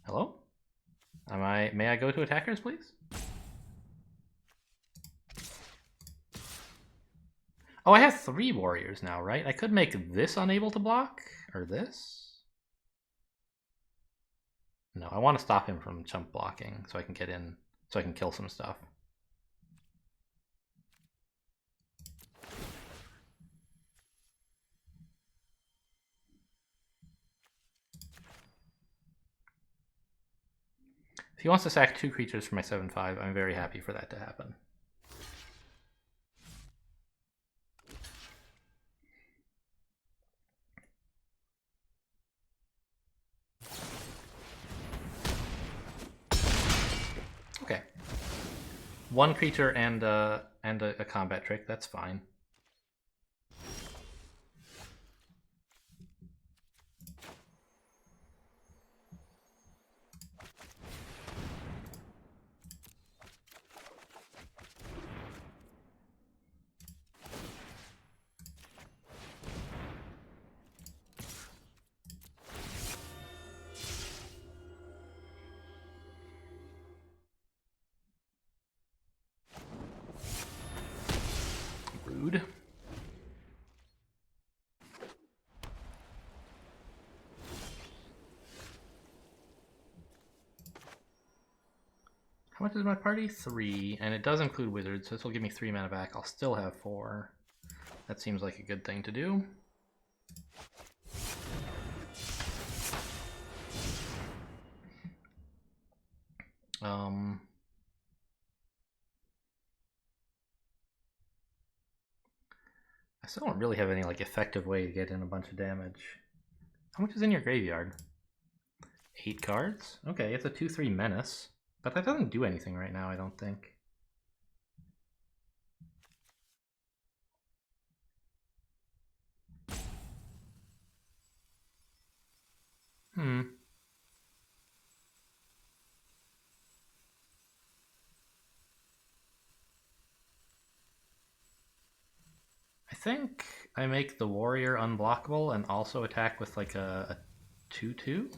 Hello? May I go to attackers, please? Oh, I have 3 warriors now, right? I could make this unable to block, or this? No, I want to stop him from chump blocking so I can get in, so I can kill some stuff. If he wants to sack 2 creatures for my 7/5, I'm very happy for that to happen. one creature and a combat trick. That's fine. Rude. How much is my party? 3, and it does include wizards, so this will give me 3 mana back. I'll still have 4. That seems like a good thing to do. I still don't really have any like effective way to get in a bunch of damage. How much is in your graveyard? 8 cards? Okay, it's a 2/3 menace. But that doesn't do anything right now, I don't think. I think I make the warrior unblockable and also attack with like a 2/2.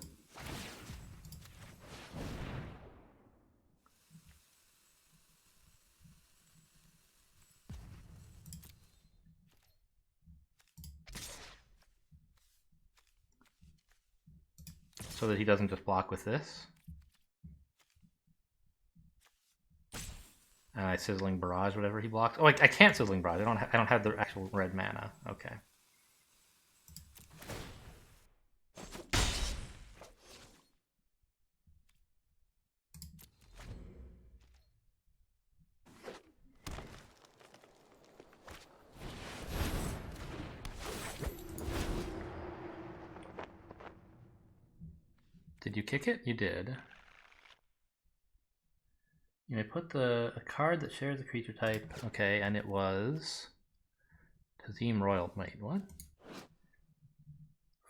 So that he doesn't just block with this. And I Sizzling Barrage whatever he blocks. Oh, I can't Sizzling Barrage. I don't have the actual red mana. Okay. Did you kick it? You did. You may put a card that shares a creature type. Okay, and it was Tazim Royal. Wait, what?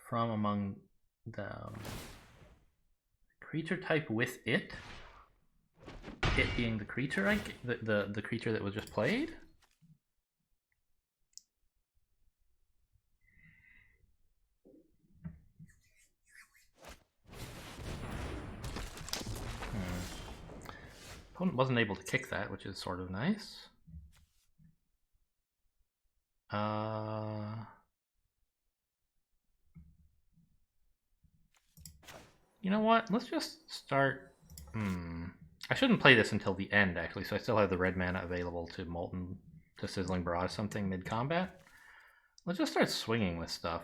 From among the creature type with it. It being the creature, the creature that was just played. Opponent wasn't able to kick that, which is sort of nice. You know what? Let's just start. I shouldn't play this until the end, actually, so I still have the red mana available to Molten, to Sizzling Barrage something mid-combat. Let's just start swinging with stuff.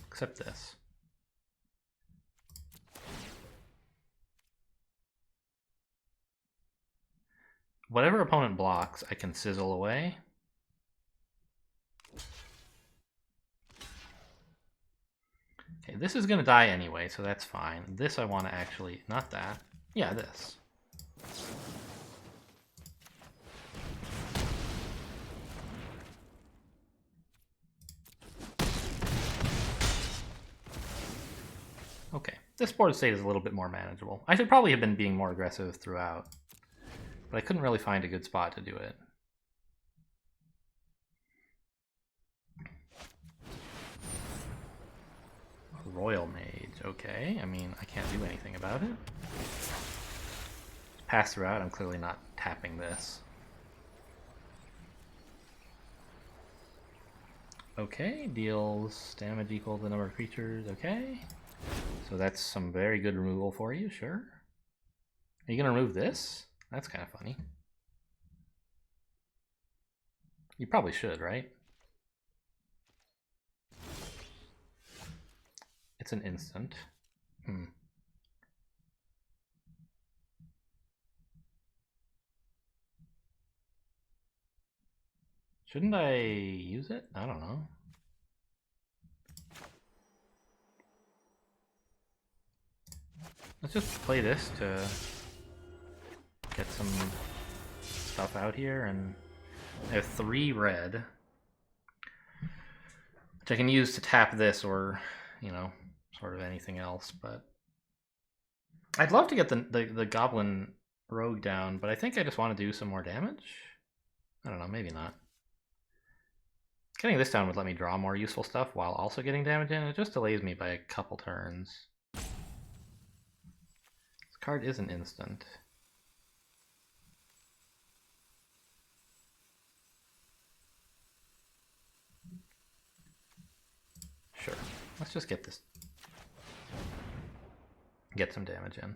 Except this. Whatever opponent blocks, I can sizzle away. Okay, this is going to die anyway, so that's fine. This I want to actually... Not that. Yeah, this. Okay, this board state is a little bit more manageable. I should probably have been being more aggressive throughout, but I couldn't really find a good spot to do it. Royal Mage, okay. I mean, I can't do anything about it. Pass throughout, I'm clearly not tapping this. Okay, deals damage equal to the number of creatures, okay. So that's some very good removal for you, sure. Are you gonna remove this? That's kind of funny. You probably should, right? It's an instant. Shouldn't I use it? I don't know. Let's just play this to get some stuff out here, and I have 3 red, which I can use to tap this or, you know, sort of anything else. But I'd love to get the goblin rogue down, but I think I just want to do some more damage. I don't know, maybe not. Getting this down would let me draw more useful stuff while also getting damage in. It just delays me by a couple turns. This card isn't instant. Sure, let's just get this. Get some damage in.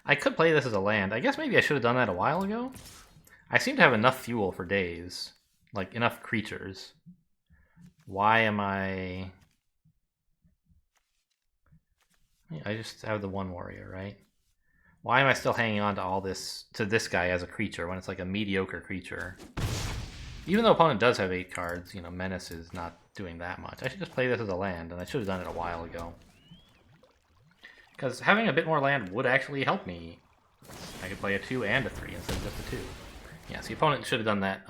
I could play this as a land. I guess maybe I should have done that a while ago. I seem to have enough fuel for days. Like, enough creatures. Why am I just have the 1 warrior, right? Why am I still hanging on to all this, to this guy as a creature, when it's like a mediocre creature? Even though opponent does have 8 cards, you know, Menace is not doing that much. I should just play this as a land, and I should have done it a while ago. Because having a bit more land would actually help me. I could play a 2 and a 3 instead of just a 2. Yeah, so the opponent should have done that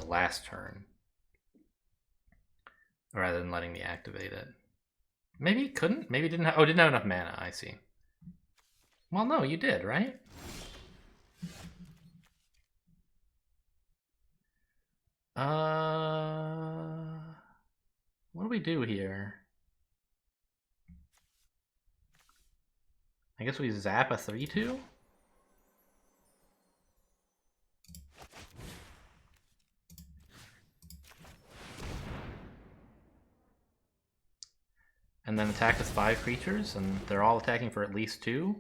last turn, rather than letting me activate it. Maybe he couldn't? Maybe he didn't have... Oh, didn't have enough mana, I see. Well, no, you did, right? What do we do here? I guess we zap a 3/2? And then attack with 5 creatures, and they're all attacking for at least 2.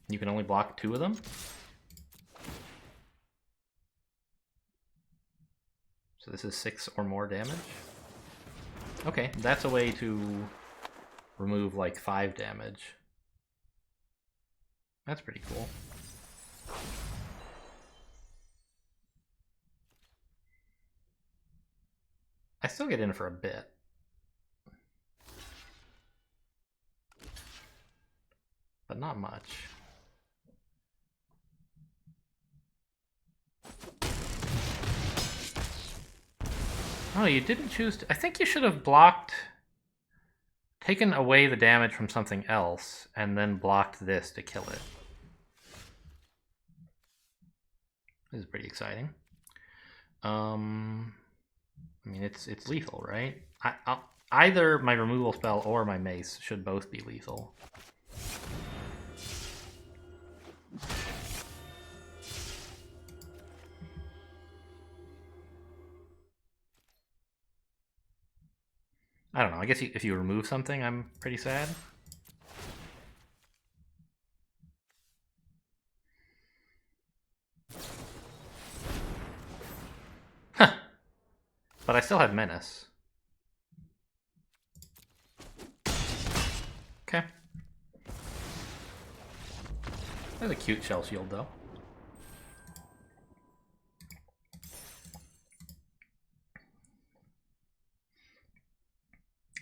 You can only block 2 of them. So this is 6 or more damage. Okay, that's a way to remove like 5 damage. That's pretty cool. I still get in for a bit. But not much. Oh, you didn't choose to... I think you should have blocked... taken away the damage from something else, and then blocked this to kill it. This is pretty exciting. I mean, it's lethal, right? Either my removal spell or my mace should both be lethal. I don't know, I guess if you remove something, I'm pretty sad. Huh. But I still have Menace. Okay. That's a cute shell shield, though.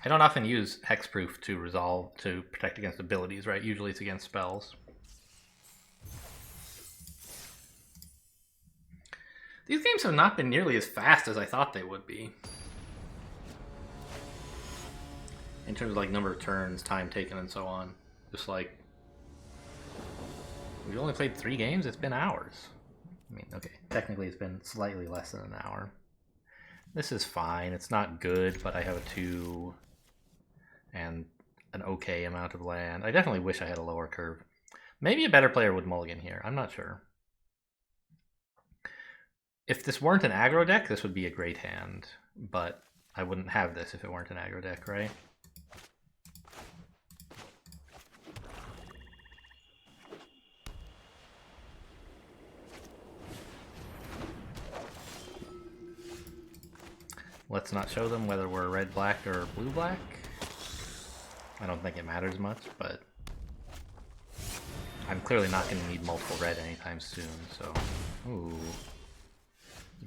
I don't often use hexproof to resolve, to protect against abilities, right? Usually it's against spells. These games have not been nearly as fast as I thought they would be. In terms of like number of turns, time taken, and so on. Just like, we've only played 3 games, it's been hours. I mean, okay, technically it's been slightly less than an hour. This is fine, it's not good, but I have a 2 and an okay amount of land. I definitely wish I had a lower curve. Maybe a better player would mulligan here, I'm not sure. If this weren't an aggro deck, this would be a great hand, but I wouldn't have this if it weren't an aggro deck, right? Let's not show them whether we're red-black or blue-black. I don't think it matters much, but I'm clearly not going to need multiple red anytime soon, so... Ooh.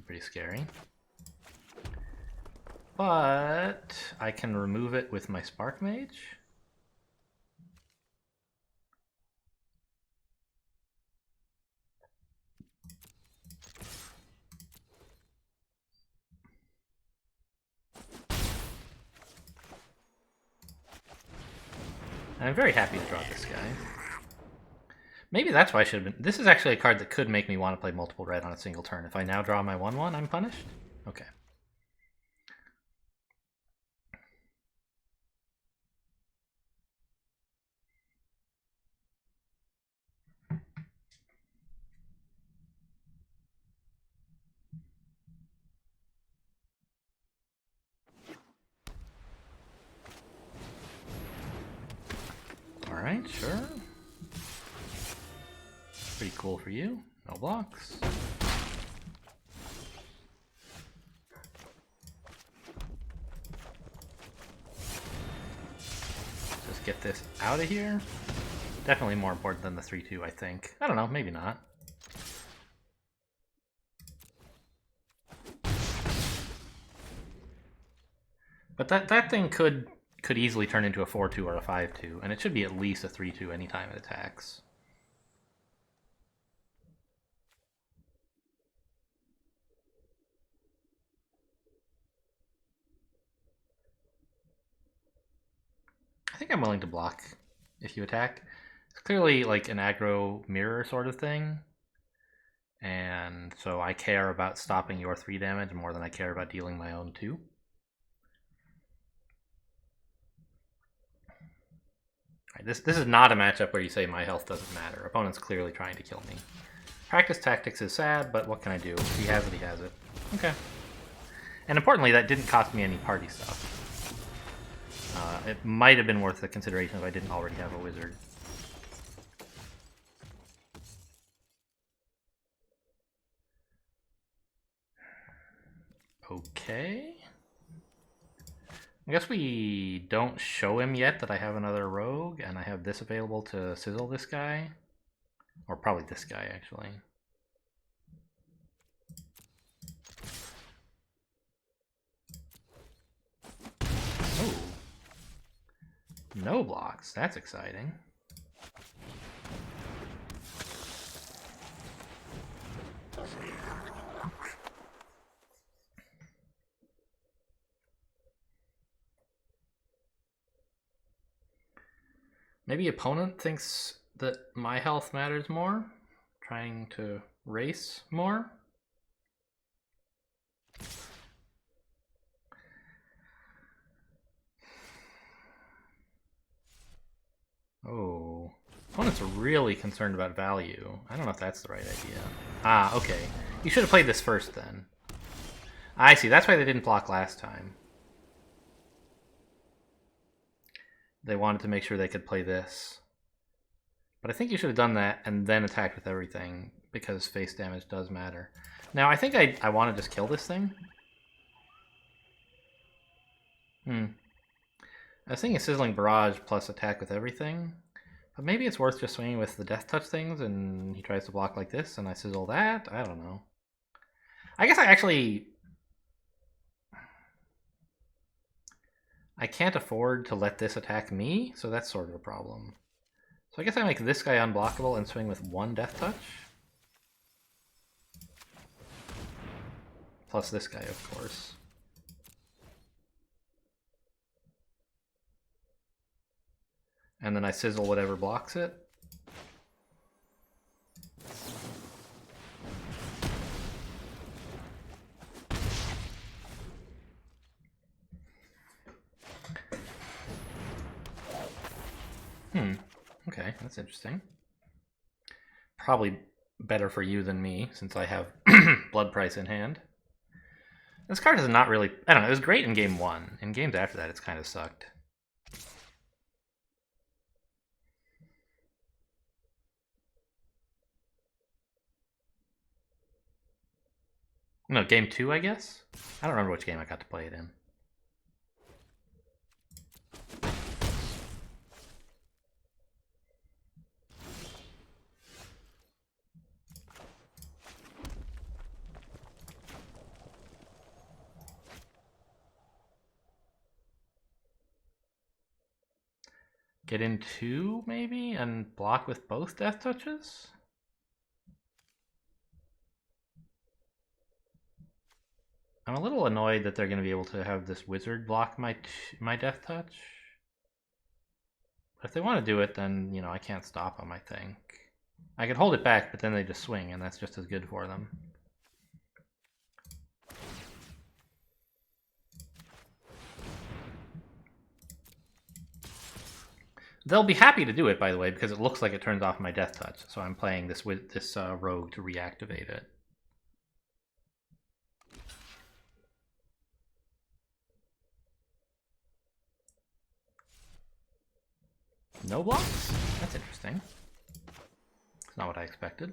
Pretty scary. But I can remove it with my Spark Mage. And I'm very happy to draw this guy. Maybe that's why I should have been... This is actually a card that could make me want to play multiple red on a single turn. If I now draw my 1/1, I'm punished? Okay. Alright, sure. Pretty cool for you. No blocks. Just get this out of here. Definitely more important than the 3/2, I think. I don't know, maybe not. But that thing could easily turn into a 4/2 or a 5/2, and it should be at least a 3/2 anytime it attacks. I think I'm willing to block if you attack. It's clearly like an aggro mirror sort of thing. And so I care about stopping your 3 damage more than I care about dealing my own 2. Right, this is not a matchup where you say my health doesn't matter. Opponent's clearly trying to kill me. Practice tactics is sad, but what can I do? If he has it, he has it. Okay. And importantly, that didn't cost me any party stuff. It might have been worth the consideration if I didn't already have a wizard. Okay. I guess we don't show him yet that I have another rogue, and I have this available to sizzle this guy. Or probably this guy, actually. Oh. No blocks. That's exciting. Maybe opponent thinks that my health matters more, trying to race more. Oh, opponent's really concerned about value. I don't know if that's the right idea. Ah, okay. You should have played this first then. I see, that's why they didn't block last time. They wanted to make sure they could play this. But I think you should have done that and then attacked with everything, because face damage does matter. Now, I think I want to just kill this thing. I was thinking Sizzling Barrage plus attack with everything. But maybe it's worth just swinging with the Death Touch things and he tries to block like this and I sizzle that? I don't know. I guess I can't afford to let this attack me, so that's sort of a problem. So I guess I make this guy unblockable and swing with 1 Death Touch. Plus this guy, of course. And then I sizzle whatever blocks it. Okay, that's interesting. Probably better for you than me, since I have Blood Price in hand. This card is not really... I don't know, it was great in game 1. In games after that, it's kind of sucked. No, game 2, I guess? I don't remember which game I got to play it in. Get in 2, maybe? And block with both Death Touches? I'm a little annoyed that they're going to be able to have this wizard block my Death Touch. But if they want to do it, then, you know, I can't stop them, I think. I could hold it back, but then they just swing, and that's just as good for them. They'll be happy to do it, by the way, because it looks like it turns off my death touch. So I'm playing this with this rogue to reactivate it. No blocks? That's interesting. It's not what I expected.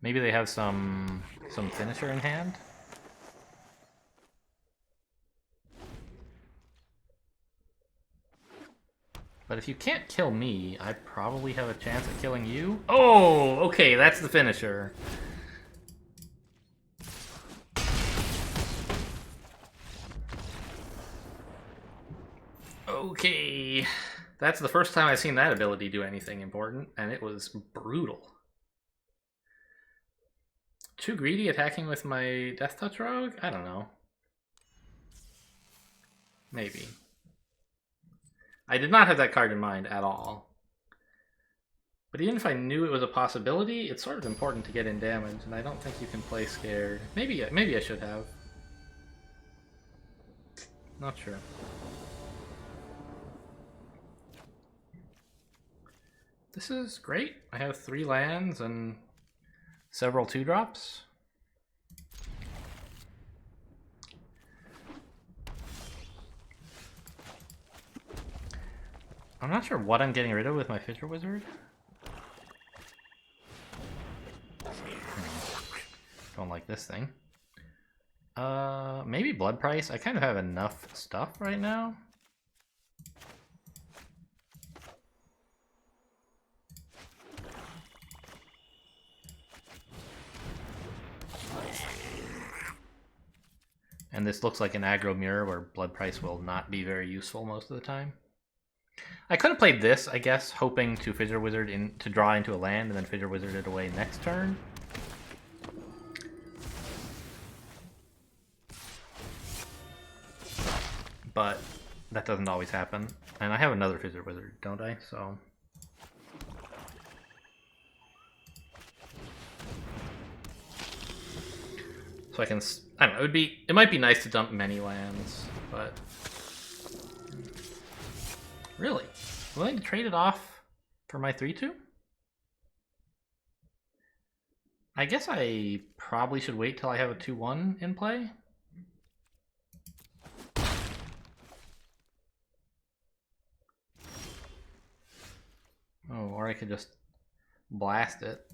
Maybe they have some finisher in hand. But if you can't kill me, I probably have a chance at killing you. Oh, okay, that's the finisher. Okay, that's the first time I've seen that ability do anything important, and it was brutal. Too greedy attacking with my Death Touch Rogue? I don't know. Maybe. I did not have that card in mind at all. But even if I knew it was a possibility, it's sort of important to get in damage, and I don't think you can play scared. Maybe I should have. Not sure. This is great. I have 3 lands and several 2-drops. I'm not sure what I'm getting rid of with my Fissure Wizard. Don't like this thing. Maybe Blood Price. I kind of have enough stuff right now. And this looks like an aggro mirror where Blood Price will not be very useful most of the time. I could have played this, I guess, hoping to Fissure Wizard to draw into a land and then Fissure Wizard it away next turn. But that doesn't always happen. And I have another Fissure Wizard, don't I? So I can, I don't know, it might be nice to dump many lands, but really? Willing to trade it off for my 3/2? I guess I probably should wait till I have a 2/1 in play. Oh, or I could just blast it.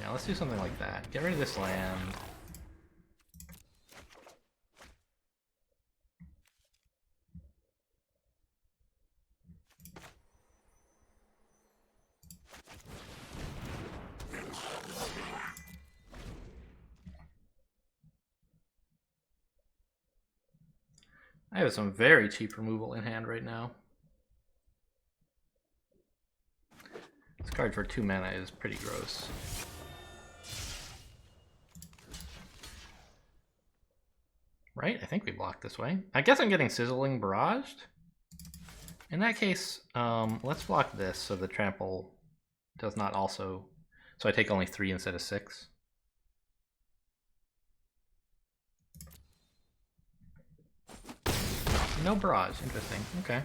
Yeah, let's do something like that. Get rid of this land. I have some very cheap removal in hand right now. This card for 2 mana is pretty gross. Right? I think we blocked this way. I guess I'm getting Sizzling Barraged. In that case, let's block this so the trample does not also... So I take only 3 instead of 6. No barrage. Interesting. Okay.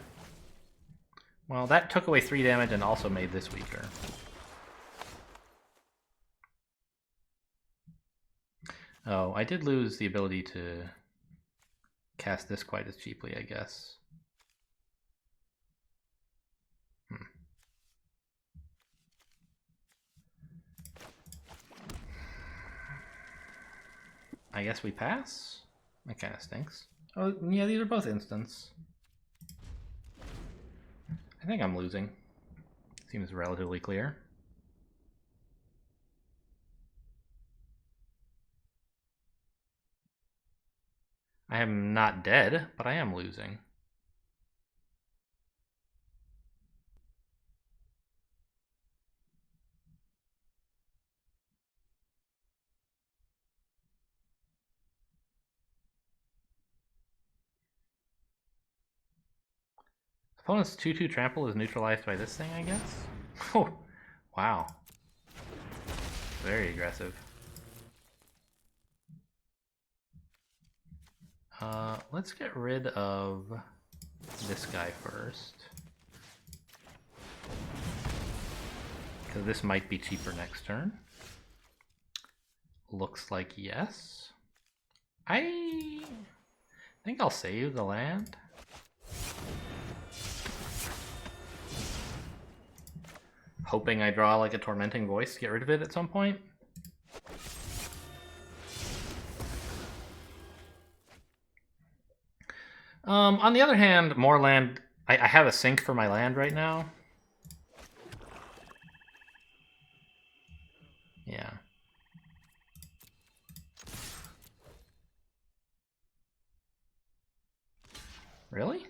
Well, that took away 3 damage and also made this weaker. Oh, I did lose the ability to cast this quite as cheaply, I guess. I guess we pass? That kind of stinks. Oh, yeah, these are both instants. I think I'm losing. Seems relatively clear. I am not dead, but I am losing. Opponent's 2/2 trample is neutralized by this thing, I guess? Oh, wow. Very aggressive. Let's get rid of this guy first. Because this might be cheaper next turn. Looks like yes. I think I'll save the land. Hoping I draw like a Tormenting Voice to get rid of it at some point. On the other hand, more land... I have a sink for my land right now. Yeah. Really?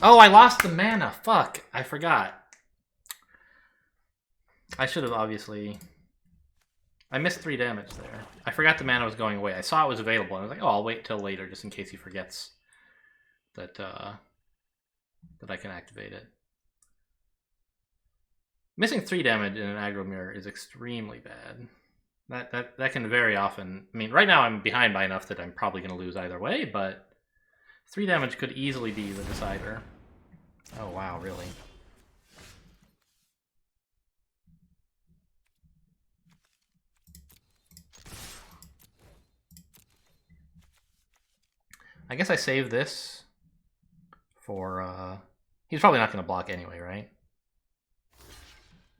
Oh, I lost the mana. Fuck. I forgot. I should have obviously... I missed 3 damage there. I forgot the mana was going away. I saw it was available, and I was like, oh, I'll wait till later just in case he forgets that that I can activate it. Missing 3 damage in an aggro mirror is extremely bad. That can very often... I mean, right now I'm behind by enough that I'm probably going to lose either way, but 3 damage could easily be the decider. Oh, wow, really? I guess I save this for... He's probably not going to block anyway, right?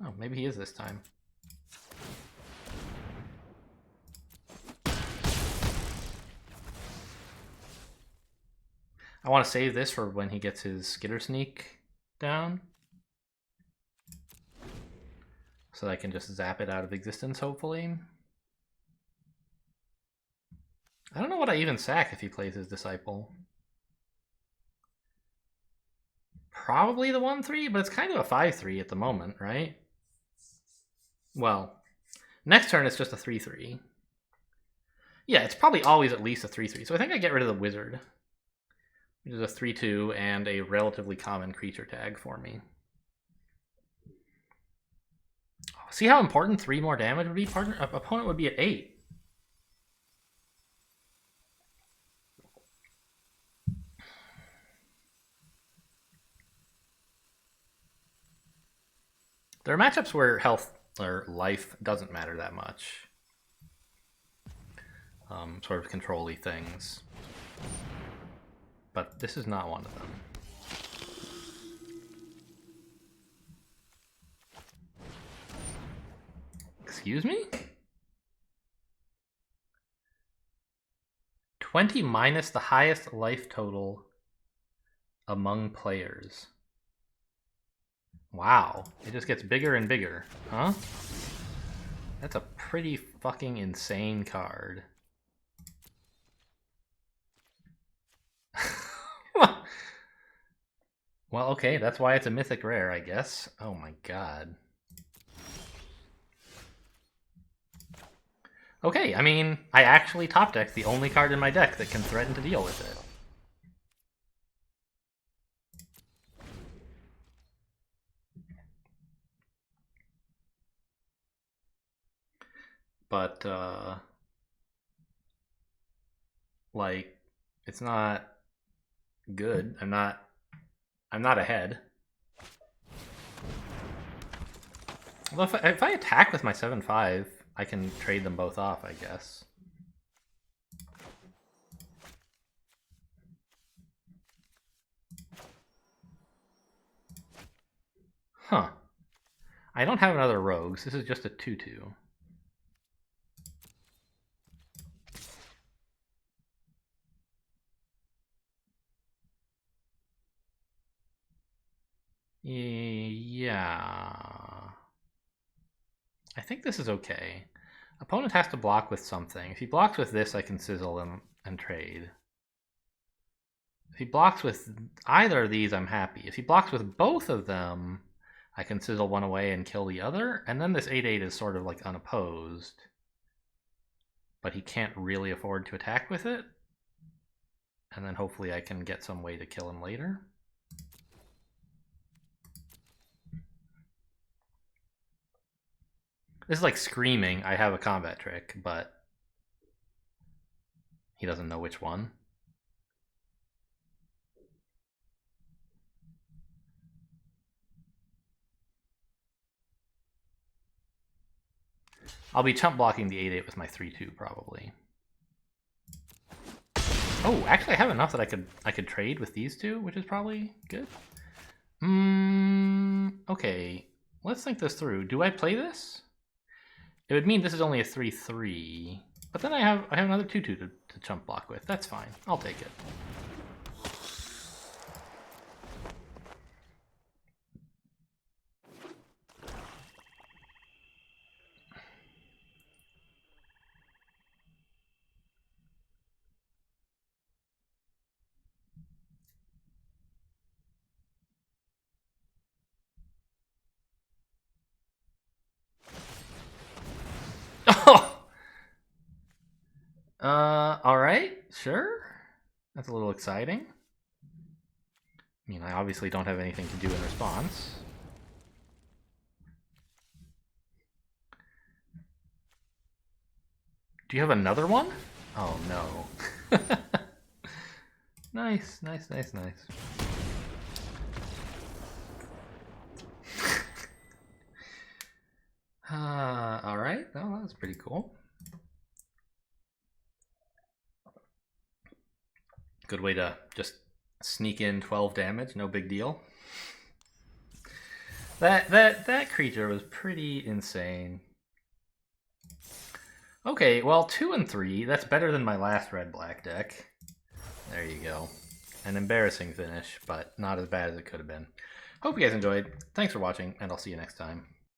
Oh, maybe he is this time. I want to save this for when he gets his Skitter Sneak down. So that I can just zap it out of existence, hopefully. I don't know what I even sack if he plays his Disciple. Probably the 1/3, but it's kind of a 5/3 at the moment, right? Well, next turn it's just a 3/3. Yeah, it's probably always at least a 3/3. So I think I get rid of the Wizard, which is a 3/2 and a relatively common creature tag for me. See how important 3 more damage would be, partner? Opponent would be at 8. There are matchups where health or life doesn't matter that much. Sort of control-y things. But this is not one of them. Excuse me? 20 minus the highest life total among players. Wow, it just gets bigger and bigger, huh? That's a pretty fucking insane card. Well, okay, that's why it's a mythic rare, I guess. Oh my god. Okay, I mean, I actually top deck the only card in my deck that can threaten to deal with it. But, like, it's not good. I'm not ahead. Well, if I attack with my 7/5, I can trade them both off, I guess. Huh. I don't have another rogues. This is just a 2/2. Yeah. I think this is okay. Opponent has to block with something. If he blocks with this, I can sizzle him and trade. If he blocks with either of these, I'm happy. If he blocks with both of them, I can sizzle one away and kill the other. And then this 8/8 is sort of like unopposed. But he can't really afford to attack with it. and then hopefully I can get some way to kill him later. This is like screaming, I have a combat trick, but he doesn't know which one. I'll be chump blocking the 8/8 with my 3/2 probably. Oh, actually I have enough that I could trade with these two, which is probably good. Okay, let's think this through. Do I play this? It would mean this is only a 3/3, but then I have another 2/2 to chump block with. That's fine. I'll take it. Alright, sure. That's a little exciting. I mean, I obviously don't have anything to do in response. Do you have another one? Oh no. Nice, nice, nice, nice. Alright, well, that was pretty cool. Good way to just sneak in 12 damage, no big deal. That creature was pretty insane. Okay, well, 2 and 3, that's better than my last red-black deck. There you go. An embarrassing finish, but not as bad as it could have been. Hope you guys enjoyed. Thanks for watching, and I'll see you next time.